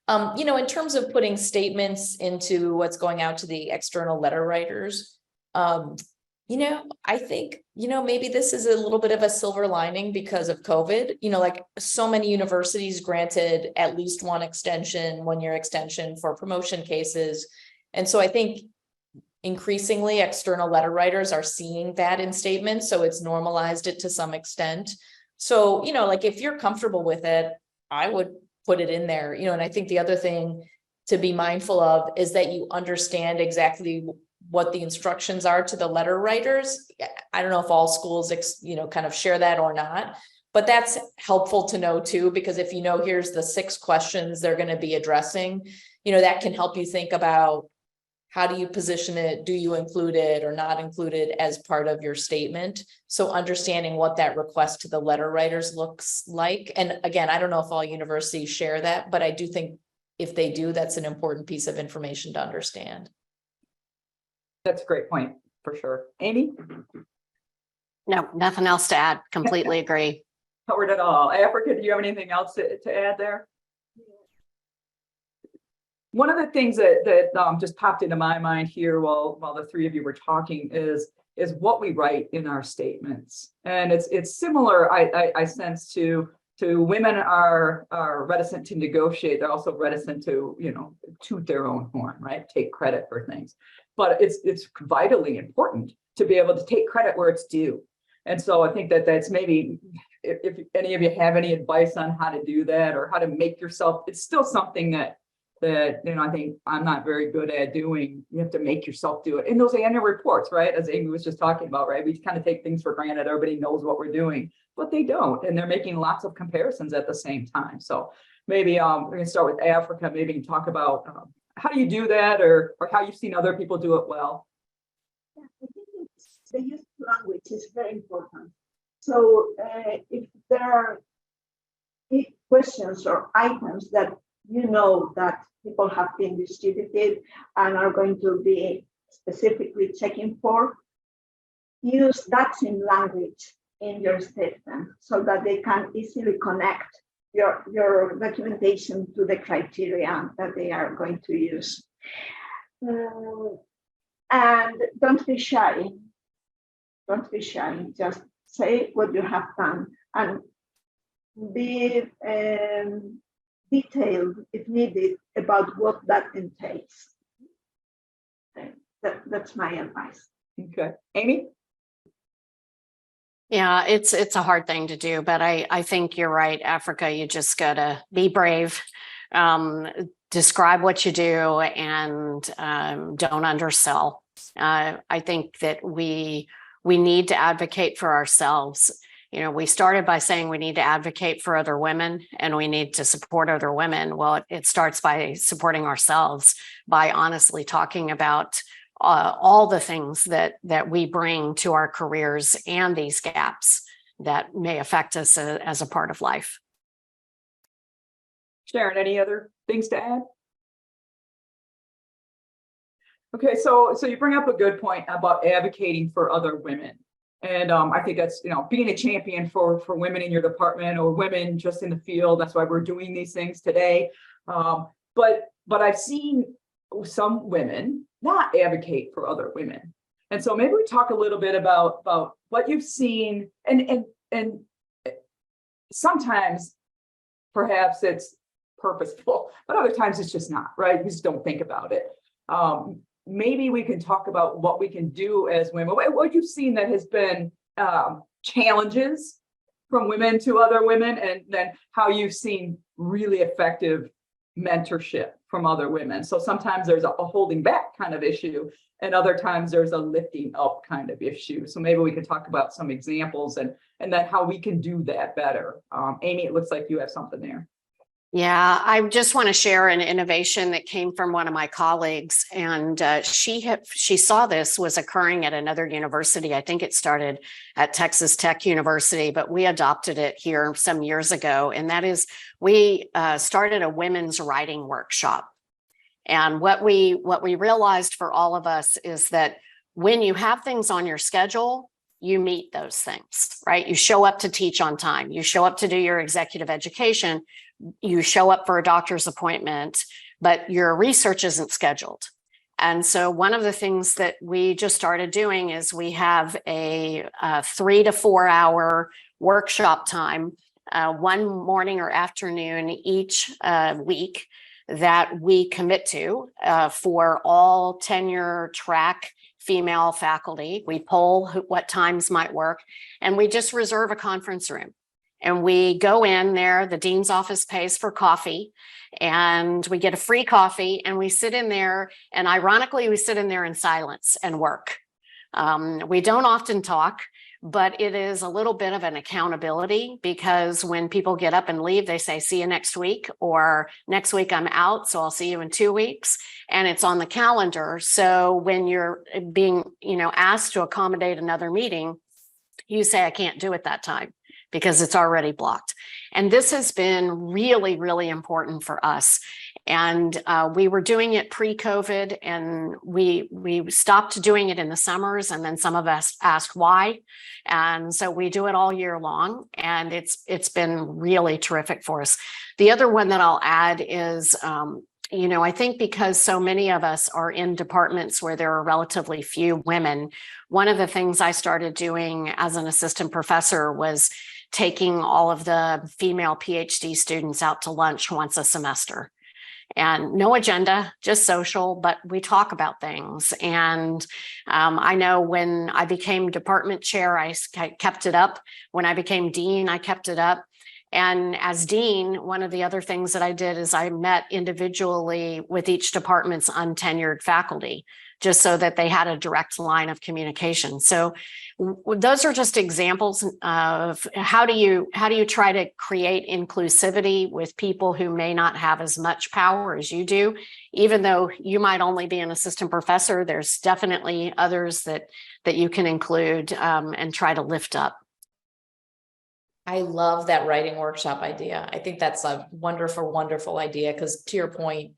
You know, in terms of putting statements into what's going out to the external letter writers, you know, I think, you know, maybe this is a little bit of a silver lining because of COVID. You know, like, so many universities granted at least one extension, 1-year extension for promotion cases. And so I think increasingly external letter writers are seeing that in statements. So it's normalized it to some extent. So, you know, like, if you're comfortable with it, I would put it in there, you know. And I think the other thing to be mindful of is that you understand exactly what the instructions are to the letter writers. I don't know if all schools, you know, kind of share that or not, but that's helpful to know too, because if you know, here's the 6 questions they're going to be addressing, you know, that can help you think about how do you position it? Do you include it or not include it as part of your statement? So understanding what that request to the letter writers looks like. And again, I don't know if all universities share that, but I do think if they do, that's an important piece of information to understand. That's a great point, for sure. Amy? No, nothing else to add. Completely agree. Covered it all. Africa, do you have anything else to add there? One of the things that just popped into my mind here while the 3 of you were talking is what we write in our statements. And it's similar, I sense, to women are reticent to negotiate. They're also reticent to, you know, toot their own horn, right? Take credit for things. But it's vitally important to be able to take credit where it's due. And so I think that's maybe, if any of you have any advice on how to do that or how to make yourself, it's still something that, you know, I think I'm not very good at doing. You have to make yourself do it in those annual reports, right? As Amy was just talking about, right? We kind of take things for granted. Everybody knows what we're doing, but they don't. And they're making lots of comparisons at the same time. So maybe we're going to start with Africa. Maybe you can talk about how do you do that, or how you've seen other people do it well. Yeah, I think the use of language is very important. So if there are questions or items that you know that people have been distributed and are going to be specifically checking for, use that same language in your statement so that they can easily connect your documentation to the criteria that they are going to use. And don't be shy. Don't be shy. Just say what you have done and be detailed if needed about what that entails. That's my advice. Okay, Amy? Yeah, it's a hard thing to do, but I think you're right, Africa. You just gotta be brave, describe what you do, and don't undersell. I think that we need to advocate for ourselves. You know, we started by saying we need to advocate for other women and we need to support other women. Well, it starts by supporting ourselves, by honestly talking about all the things that we bring to our careers and these gaps that may affect us as a part of life. Sharon, any other things to add? Okay, so you bring up a good point about advocating for other women. And I think that's, you know, being a champion for women in your department or women just in the field. That's why we're doing these things today. But I've seen some women not advocate for other women. And so maybe we talk a little bit about what you've seen, and sometimes perhaps it's purposeful, but other times it's just not, right? You just don't think about it. Maybe we can talk about what we can do as women, what you've seen that has been challenges from women to other women, and then how you've seen really effective mentorship from other women. So sometimes there's a holding back kind of issue, and other times there's a lifting up kind of issue. So maybe we could talk about some examples and then how we can do that better. Amy, it looks like you have something there. Yeah, I just want to share an innovation that came from one of my colleagues, and she saw this was occurring at another university. I think it started at Texas Tech University, but we adopted it here some years ago. And that is, we started a women's writing workshop. And what we realized for all of us is that when you have things on your schedule, you meet those things, right? You show up to teach on time. You show up to do your executive education. You show up for a doctor's appointment, but your research isn't scheduled. And so one of the things that we just started doing is we have a 3 to 4 hour workshop time, one morning or afternoon each week that we commit to for all tenure track female faculty. We poll what times might work, and we just reserve a conference room. And we go in there, the dean's office pays for coffee, and we get a free coffee, and we sit in there, and ironically, we sit in there in silence and work. We don't often talk, but it is a little bit of an accountability, because when people get up and leave, they say, see you next week, or next week I'm out, so I'll see you in 2 weeks. And it's on the calendar. So when you're being, asked to accommodate another meeting, you say, I can't do it that time, because it's already blocked. And this has been really, really important for us. And we were doing it pre-COVID, and we stopped doing it in the summers, and then some of us asked why. And so we do it all year long, and it's been really terrific for us. The other one that I'll add is, I think because so many of us are in departments where there are relatively few women, one of the things I started doing as an assistant professor was taking all of the female PhD students out to lunch once a semester. And no agenda, just social, but we talk about things. And I know when I became department chair, I kept it up. When I became dean, I kept it up. And as dean, one of the other things that I did is I met individually with each department's untenured faculty, just so that they had a direct line of communication. So those are just examples of how do you try to create inclusivity with people who may not have as much power as you do. Even though you might only be an assistant professor, there's definitely others that you can include and try to lift up. I love that writing workshop idea. I think that's a wonderful, wonderful idea because to your point,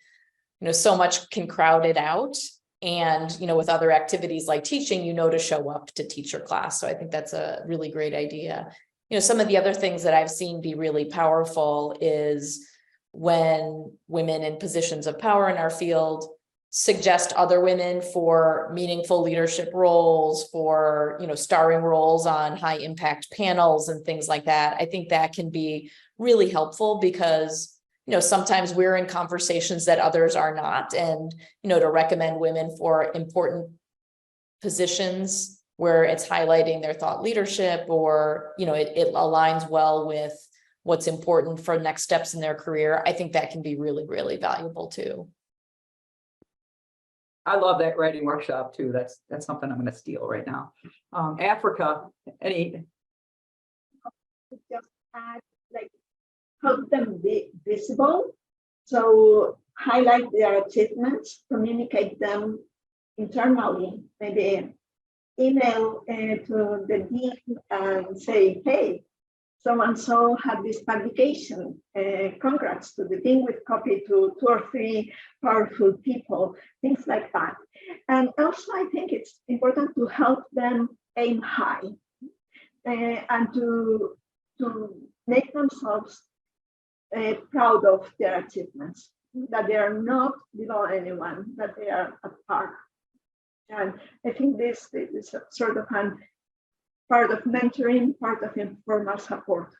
so much can crowd it out. And, with other activities like teaching, to show up to teach your class. So I think that's a really great idea. Some of the other things that I've seen be really powerful is when women in positions of power in our field suggest other women for meaningful leadership roles, for, starring roles on high impact panels and things like that. I think that can be really helpful because, sometimes we're in conversations that others are not. And, to recommend women for important positions where it's highlighting their thought leadership or, it aligns well with what's important for next steps in their career. I think that can be really, really valuable too. I love that writing workshop too. That's something I'm going to steal right now. Africa, any? Just add, help them be visible. So highlight their achievements, communicate them internally, maybe email to the dean and say, hey, so-and-so had this publication. Congrats to the dean with copy to 2 or 3 powerful people, things like that. And also, I think it's important to help them aim high and to make themselves proud of their achievements, that they are not below anyone, that they are at par. And I think this is sort of part of mentoring, part of informal support.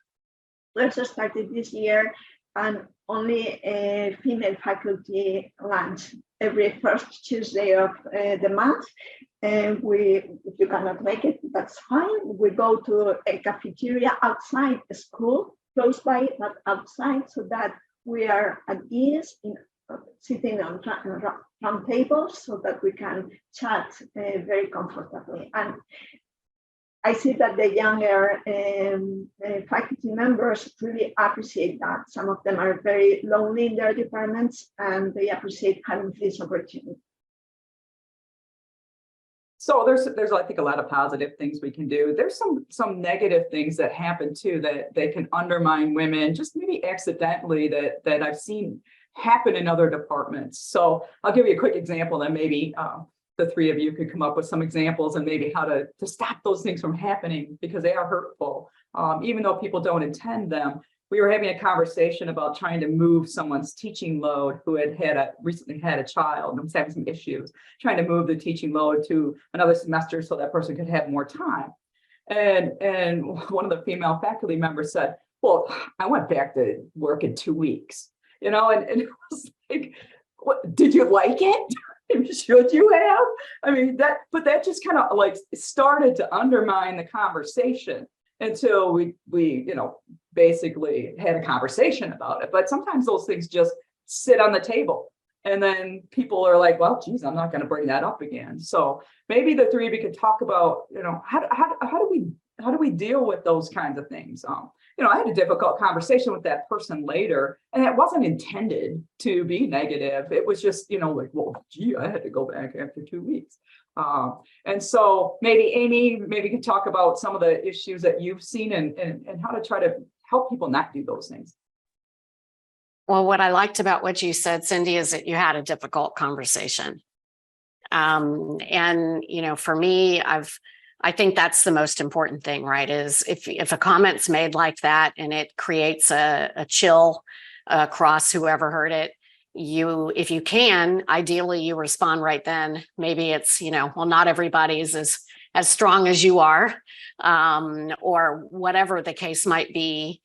We also started this year and only a female faculty lunch every first Tuesday of the month. And if you cannot make it, that's fine. We go to a cafeteria outside the school, close by, but outside, so that we are at ease in sitting on round tables so that we can chat very comfortably. And I see that the younger faculty members really appreciate that. Some of them are very lonely in their departments and they appreciate having this opportunity. So there's I think a lot of positive things we can do. There's some negative things that happen too that they can undermine women, just maybe accidentally, that I've seen happen in other departments. So I'll give you a quick example, and maybe the 3 of you could come up with some examples and maybe how to stop those things from happening, because they are hurtful. Even though people don't intend them. We were having a conversation about trying to move someone's teaching load who recently had a child and was having some issues, trying to move the teaching load to another semester so that person could have more time. And one of the female faculty members said, well, I went back to work in 2 weeks, and it was like, what, did you like it? Should you have? I mean, but that just kind of like started to undermine the conversation until we basically had a conversation about it. But sometimes those things just sit on the table, and then people are like, well, geez, I'm not going to bring that up again. So maybe the 3 of you could talk about, how do we deal with those kinds of things? I had a difficult conversation with that person later, and it wasn't intended to be negative. It was just, like, well, gee, I had to go back after 2 weeks. And so maybe Amy, maybe you can talk about some of the issues that you've seen and how to try to help people not do those things. Well, what I liked about what you said, Cindy, is that you had a difficult conversation. And, for me, I think that's the most important thing, right? Is if a comment's made like that and it creates a chill across whoever heard it, if you can, ideally you respond right then. Maybe it's, well, not everybody's as strong as you are, or whatever the case might be,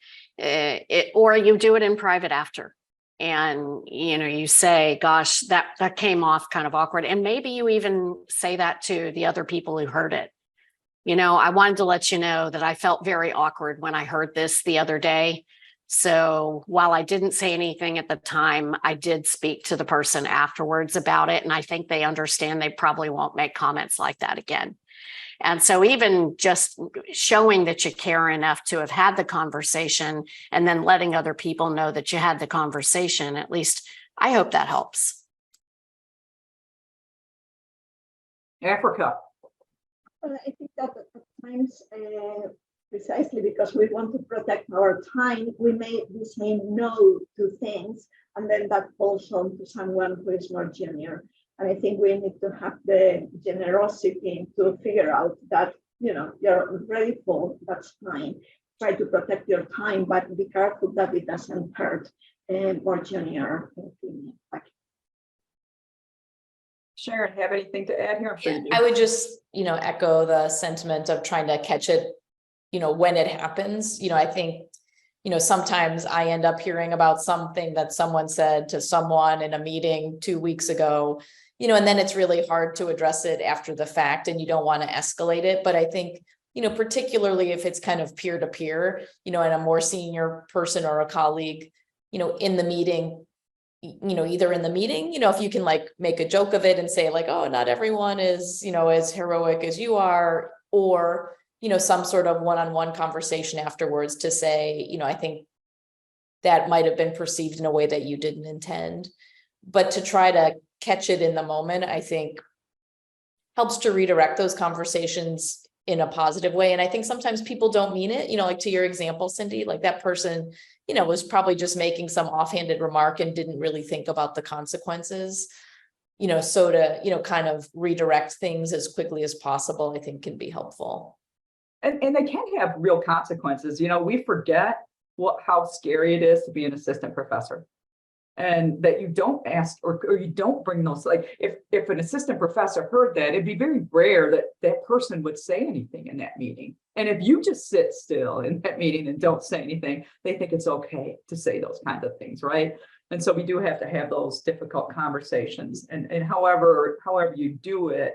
or you do it in private after. And, you say, gosh, that came off kind of awkward. And maybe you even say that to the other people who heard it. I wanted to let you know that I felt very awkward when I heard this the other day. So while I didn't say anything at the time, I did speak to the person afterwards about it. And I think they understand they probably won't make comments like that again. And so even just showing that you care enough to have had the conversation and then letting other people know that you had the conversation, at least I hope that helps. Africa. I think that at times precisely because we want to protect our time, we may be saying no to things, and then that falls on to someone who is more junior. And I think we need to have the generosity to figure out that, you know, you're ready for, that's fine. Try to protect your time, but be careful that it doesn't hurt more junior opinion. Sharon, have anything to add here? I'm sure you do. I would just, echo the sentiment of trying to catch it, when it happens. I think, sometimes I end up hearing about something that someone said to someone in a meeting 2 weeks ago, and then it's really hard to address it after the fact, and you don't want to escalate it. But I think, particularly if it's kind of peer to peer, and a more senior person or a colleague, in the meeting, either in the meeting, if you can like make a joke of it and say like, oh, not everyone is, as heroic as you are, or, some sort of one-on-one conversation afterwards to say, I think that might have been perceived in a way that you didn't intend. But to try to catch it in the moment, I think helps to redirect those conversations in a positive way. And I think sometimes people don't mean it, like to your example, Cindy, like that person, was probably just making some offhanded remark and didn't really think about the consequences, so to, kind of redirect things as quickly as possible, I think can be helpful. And they can have real consequences. We forget how scary it is to be an assistant professor. And that you don't ask or you don't bring those, like if an assistant professor heard that, it'd be very rare that that person would say anything in that meeting. And if you just sit still in that meeting and don't say anything, they think it's okay to say those kinds of things, right? And so we do have to have those difficult conversations. And however you do it,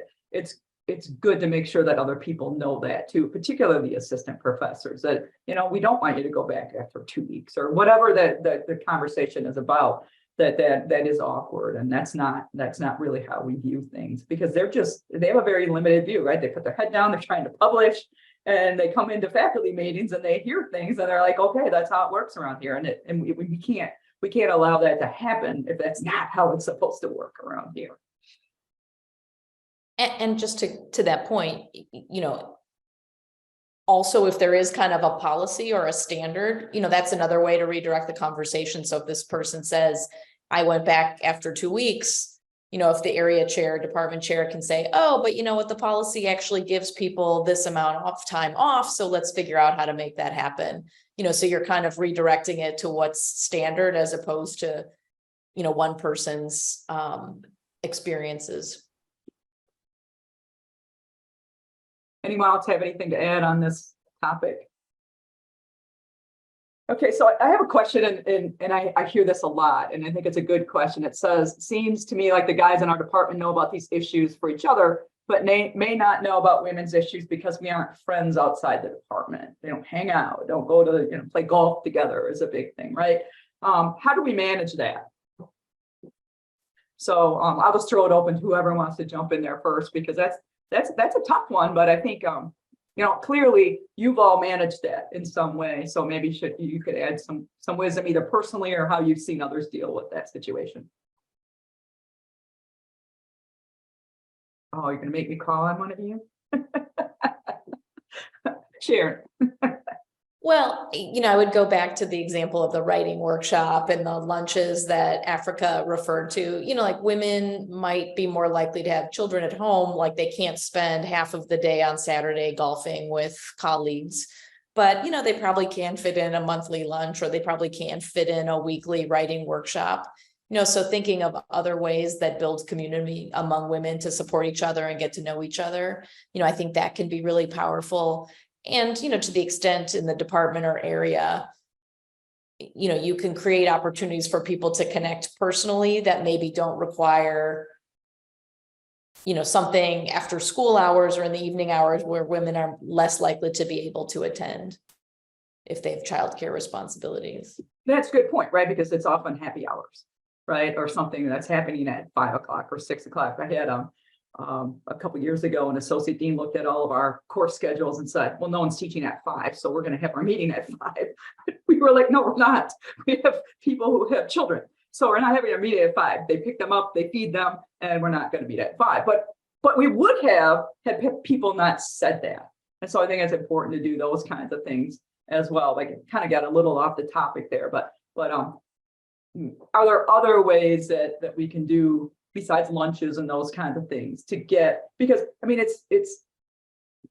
it's good to make sure that other people know that too, particularly the assistant professors, that, we don't want you to go back after 2 weeks or whatever the conversation is about, that is awkward. And that's not really how we view things, because they have a very limited view, right? They put their head down, they're trying to publish, and they come into faculty meetings and they hear things and they're like, okay, that's how it works around here. And we can't allow that to happen if that's not how it's supposed to work around here. And just to that point, also, if there is kind of a policy or a standard, that's another way to redirect the conversation. So if this person says, I went back after 2 weeks, if the area chair, department chair can say, oh, but what, the policy actually gives people this amount of time off. So let's figure out how to make that happen. So you're kind of redirecting it to what's standard as opposed to, one person's experiences. Anyone else have anything to add on this topic? Okay, so I have a question, and I hear this a lot, and I think it's a good question. It says, seems to me like the guys in our department know about these issues for each other, but may not know about women's issues because we aren't friends outside the department. They don't hang out, don't go to play golf together is a big thing, right? How do we manage that? So I'll just throw it open to whoever wants to jump in there first, because that's a tough one, but I think, clearly you've all managed that in some way. So maybe you could add some wisdom, either personally or how you've seen others deal with that situation. Oh, you're going to make me call on one of you? Sharon. Well, I would go back to the example of the writing workshop and the lunches that Africa referred to. Like women might be more likely to have children at home, like they can't spend half of the day on Saturday golfing with colleagues, but they probably can fit in a monthly lunch, or they probably can fit in a weekly writing workshop. So thinking of other ways that build community among women to support each other and get to know each other, I think that can be really powerful. And, to the extent in the department or area, you can create opportunities for people to connect personally that maybe don't require, something after school hours or in the evening hours where women are less likely to be able to attend if they have childcare responsibilities. That's a good point, right? Because it's often happy hours, right? Or something that's happening at 5 o'clock or 6 o'clock. I had a couple of years ago, an associate dean looked at all of our course schedules and said, well, no one's teaching at 5, so we're going to have our meeting at 5. We were like, no, we're not. We have people who have children, so we're not having a meeting at 5. They pick them up, they feed them, and we're not going to meet at 5. But we would have had people not said that. And so I think it's important to do those kinds of things as well. Like it kind of got a little off the topic there, but are there other ways that we can do besides lunches and those kinds of things to get, because I mean, it's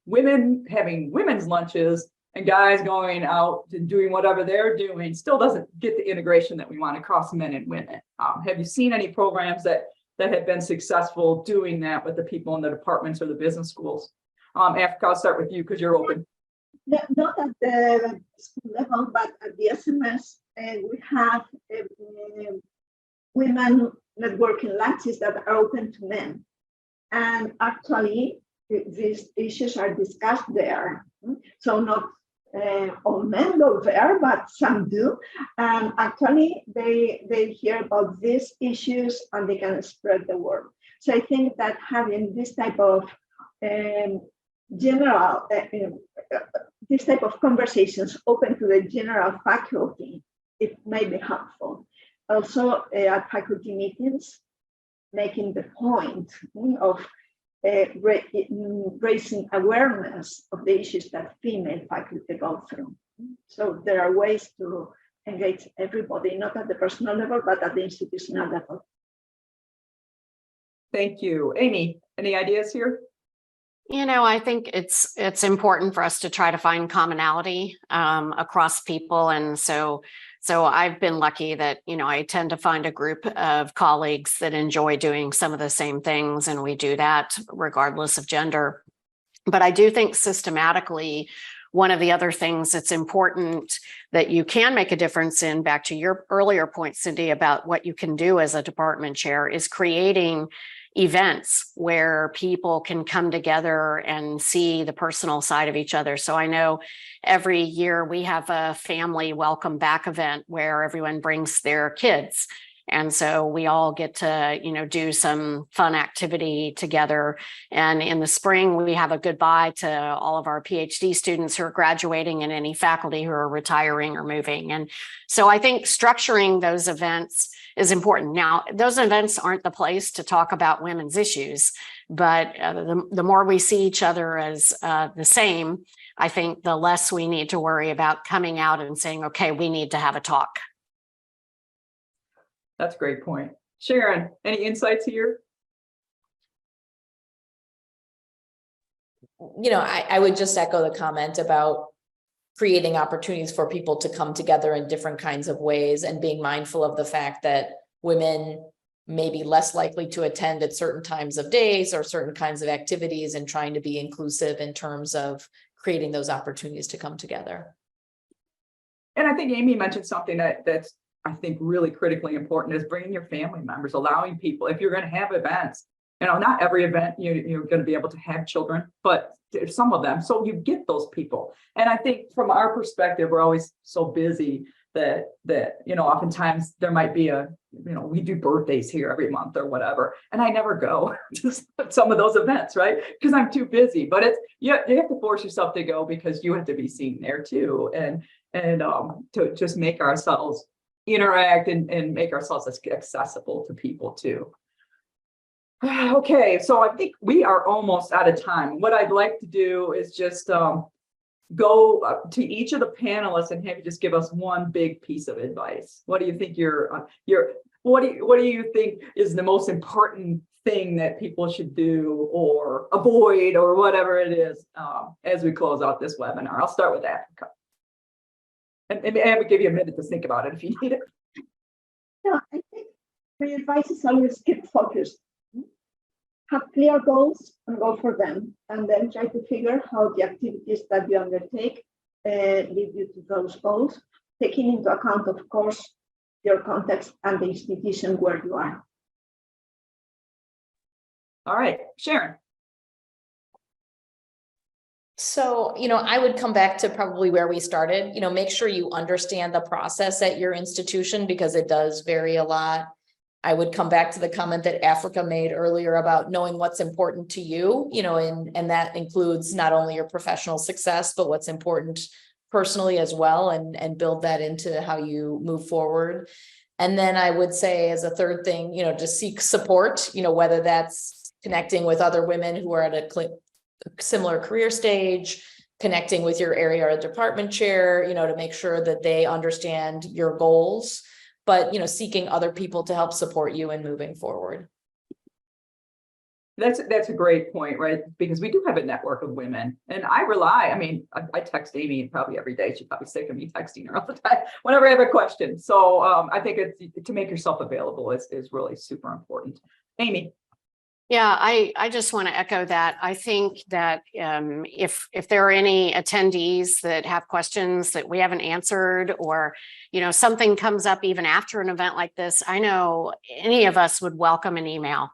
women having women's lunches and guys going out and doing whatever they're doing still doesn't get the integration that we want across men and women. Have you seen any programs that have been successful doing that with the people in the departments or the business schools? Africa, I'll start with you because you're open. Not at the school level, but at the SMS, we have women networking lunches that are open to men. And actually, these issues are discussed there. So not all men go there, but some do. And actually, they hear about these issues and they can spread the word. So I think that having this type of general, this type of conversations open to the general faculty, it may be helpful. Also, at faculty meetings, making the point of raising awareness of the issues that female faculty go through. So there are ways to engage everybody, not at the personal level, but at the institutional level. Thank you. Amy, any ideas here? You know, I think it's important for us to try to find commonality across people. And so I've been lucky that, you know, I tend to find a group of colleagues that enjoy doing some of the same things, and we do that regardless of gender. But I do think systematically, one of the other things that's important that you can make a difference in, back to your earlier point, Cindy, about what you can do as a department chair, is creating events where people can come together and see the personal side of each other. So I know every year we have a family welcome back event where everyone brings their kids. And so we all get to, you know, do some fun activity together. And in the spring, we have a goodbye to all of our PhD students who are graduating and any faculty who are retiring or moving. And so I think structuring those events is important. Now, those events aren't the place to talk about women's issues, but the more we see each other as the same, I think the less we need to worry about coming out and saying, okay, we need to have a talk. That's a great point. Sharon, any insights here? You know, I would just echo the comment about creating opportunities for people to come together in different kinds of ways and being mindful of the fact that women may be less likely to attend at certain times of days or certain kinds of activities, and trying to be inclusive in terms of creating those opportunities to come together. And I think Amy mentioned something that's, I think, really critically important, is bringing your family members, allowing people, if you're going to have events, you know, not every event you're going to be able to have children, but some of them. So you get those people. And I think from our perspective, we're always so busy that, you know, oftentimes there might be we do birthdays here every month or whatever. And I never go to some of those events, right? Because I'm too busy, but you have to force yourself to go because you have to be seen there too. And to just make ourselves interact and make ourselves accessible to people too. Okay, so I think we are almost out of time. What I'd like to do is just go to each of the panelists and have you just give us one big piece of advice. What do you think what do you think is the most important thing that people should do or avoid or whatever it is as we close out this webinar? I'll start with Africa. And I would give you a minute to think about it if you need it. No, I think my advice is always keep focused. Have clear goals and go for them, and then try to figure how the activities that you undertake lead you to those goals, taking into account, of course, your context and the institution where you are. All right, Sharon. So, you know, I would come back to probably where we started, you know, make sure you understand the process at your institution because it does vary a lot. I would come back to the comment that Africa made earlier about knowing what's important to you, you know, and that includes not only your professional success, but what's important personally as well, and build that into how you move forward. And then I would say as a third thing, you know, just seek support, you know, whether that's connecting with other women who are at a similar career stage, connecting with your area or department chair, to make sure that they understand your goals, but, seeking other people to help support you in moving forward. That's a great point, right? Because we do have a network of women, and I text Amy probably every day. She's probably sick of me texting her all the time whenever I have a question. So I think it's to make yourself available is really super important. Amy. Yeah, I just want to echo that. I think that if there are any attendees that have questions that we haven't answered, or something comes up even after an event like this, I know any of us would welcome an email.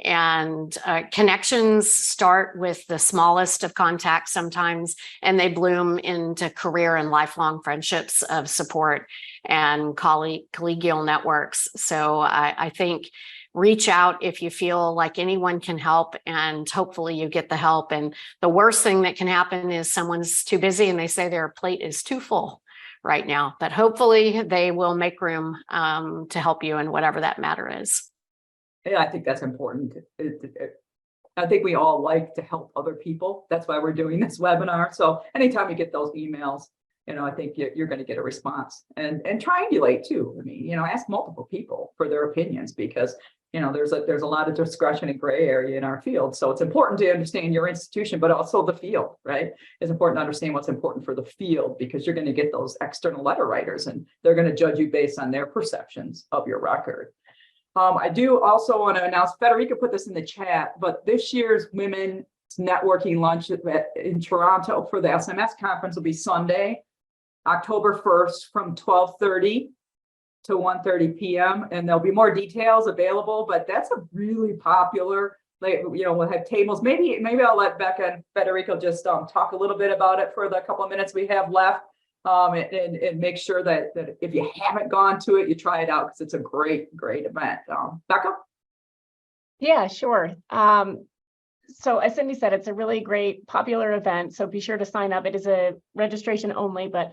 And connections start with the smallest of contacts sometimes, and they bloom into career and lifelong friendships of support and collegial networks. So I think reach out if you feel like anyone can help, and hopefully you get the help. And the worst thing that can happen is someone's too busy and they say their plate is too full right now, but hopefully they will make room to help you in whatever that matter is. Yeah, I think that's important. I think we all like to help other people. That's why we're doing this webinar. So anytime you get those emails, I think you're going to get a response, and triangulate too. Ask multiple people for their opinions, because there's a lot of discretion and gray area in our field. So it's important to understand your institution, but also the field, right? It's important to understand what's important for the field, because you're going to get those external letter writers, and they're going to judge you based on their perceptions of your record. I do also want to announce, Federica put this in the chat, but this year's Women's Networking Lunch in Toronto for the SMS conference will be Sunday, October 1st from 12:30 to 1:30 p.m. And there'll be more details available, but that's a really popular, we'll have tables. Maybe I'll let Becca and Federico just talk a little bit about it for the couple of minutes we have left. And make sure that if you haven't gone to it, you try it out, because it's a great event. Becca? Yeah, sure. So as Cindy said, it's a really great popular event. So be sure to sign up. It is a registration only, but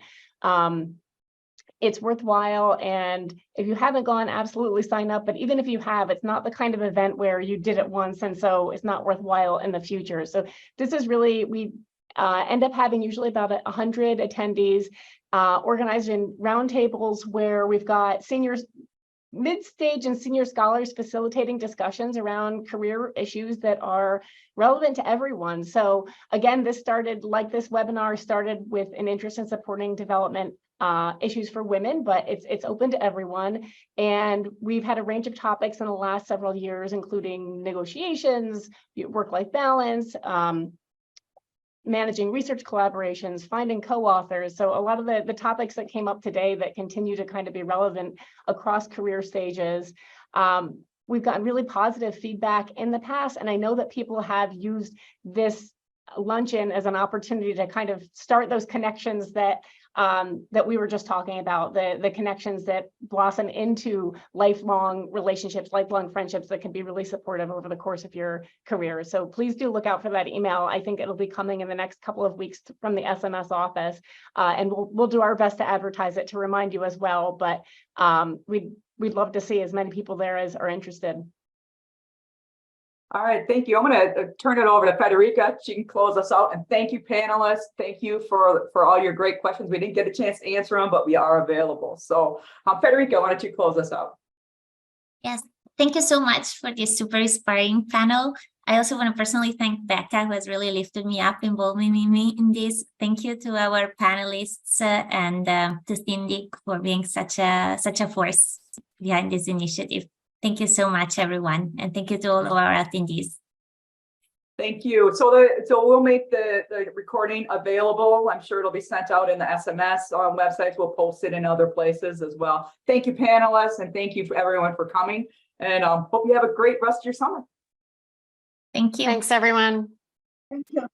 it's worthwhile. And if you haven't gone, absolutely sign up. But even if you have, it's not the kind of event where you did it once and so it's not worthwhile in the future. So this is really, we end up having usually about 100 attendees, organized in roundtables where we've got seniors, mid-stage and senior scholars facilitating discussions around career issues that are relevant to everyone. So again, this webinar started with an interest in supporting development issues for women, but it's open to everyone. And we've had a range of topics in the last several years, including negotiations, work-life balance, managing research collaborations, finding co-authors. So a lot of the topics that came up today that continue to kind of be relevant across career stages. We've gotten really positive feedback in the past, and I know that people have used this luncheon as an opportunity to kind of start those connections that we were just talking about, the connections that blossom into lifelong relationships, lifelong friendships that can be really supportive over the course of your career. So please do look out for that email. I think it'll be coming in the next couple of weeks from the SMS office, and we'll do our best to advertise it to remind you as well. But we'd love to see as many people there as are interested. All right, thank you. I'm going to turn it over to Federica. She can close us out. And thank you, panelists. Thank you for all your great questions. We didn't get a chance to answer them, but we are available. So Federica, why don't you close us out? Yes, thank you so much for this super inspiring panel. I also want to personally thank Becca, who has really lifted me up, involving me in this. Thank you to our panelists and to Cindy for being such a force behind this initiative. Thank you so much, everyone. And thank you to all of our attendees. Thank you. So we'll make the recording available. I'm sure it'll be sent out in the SMS on websites. We'll post it in other places as well. Thank you, panelists, and thank you for everyone for coming. And hope you have a great rest of your summer. Thank you. Thanks, everyone. Thank you.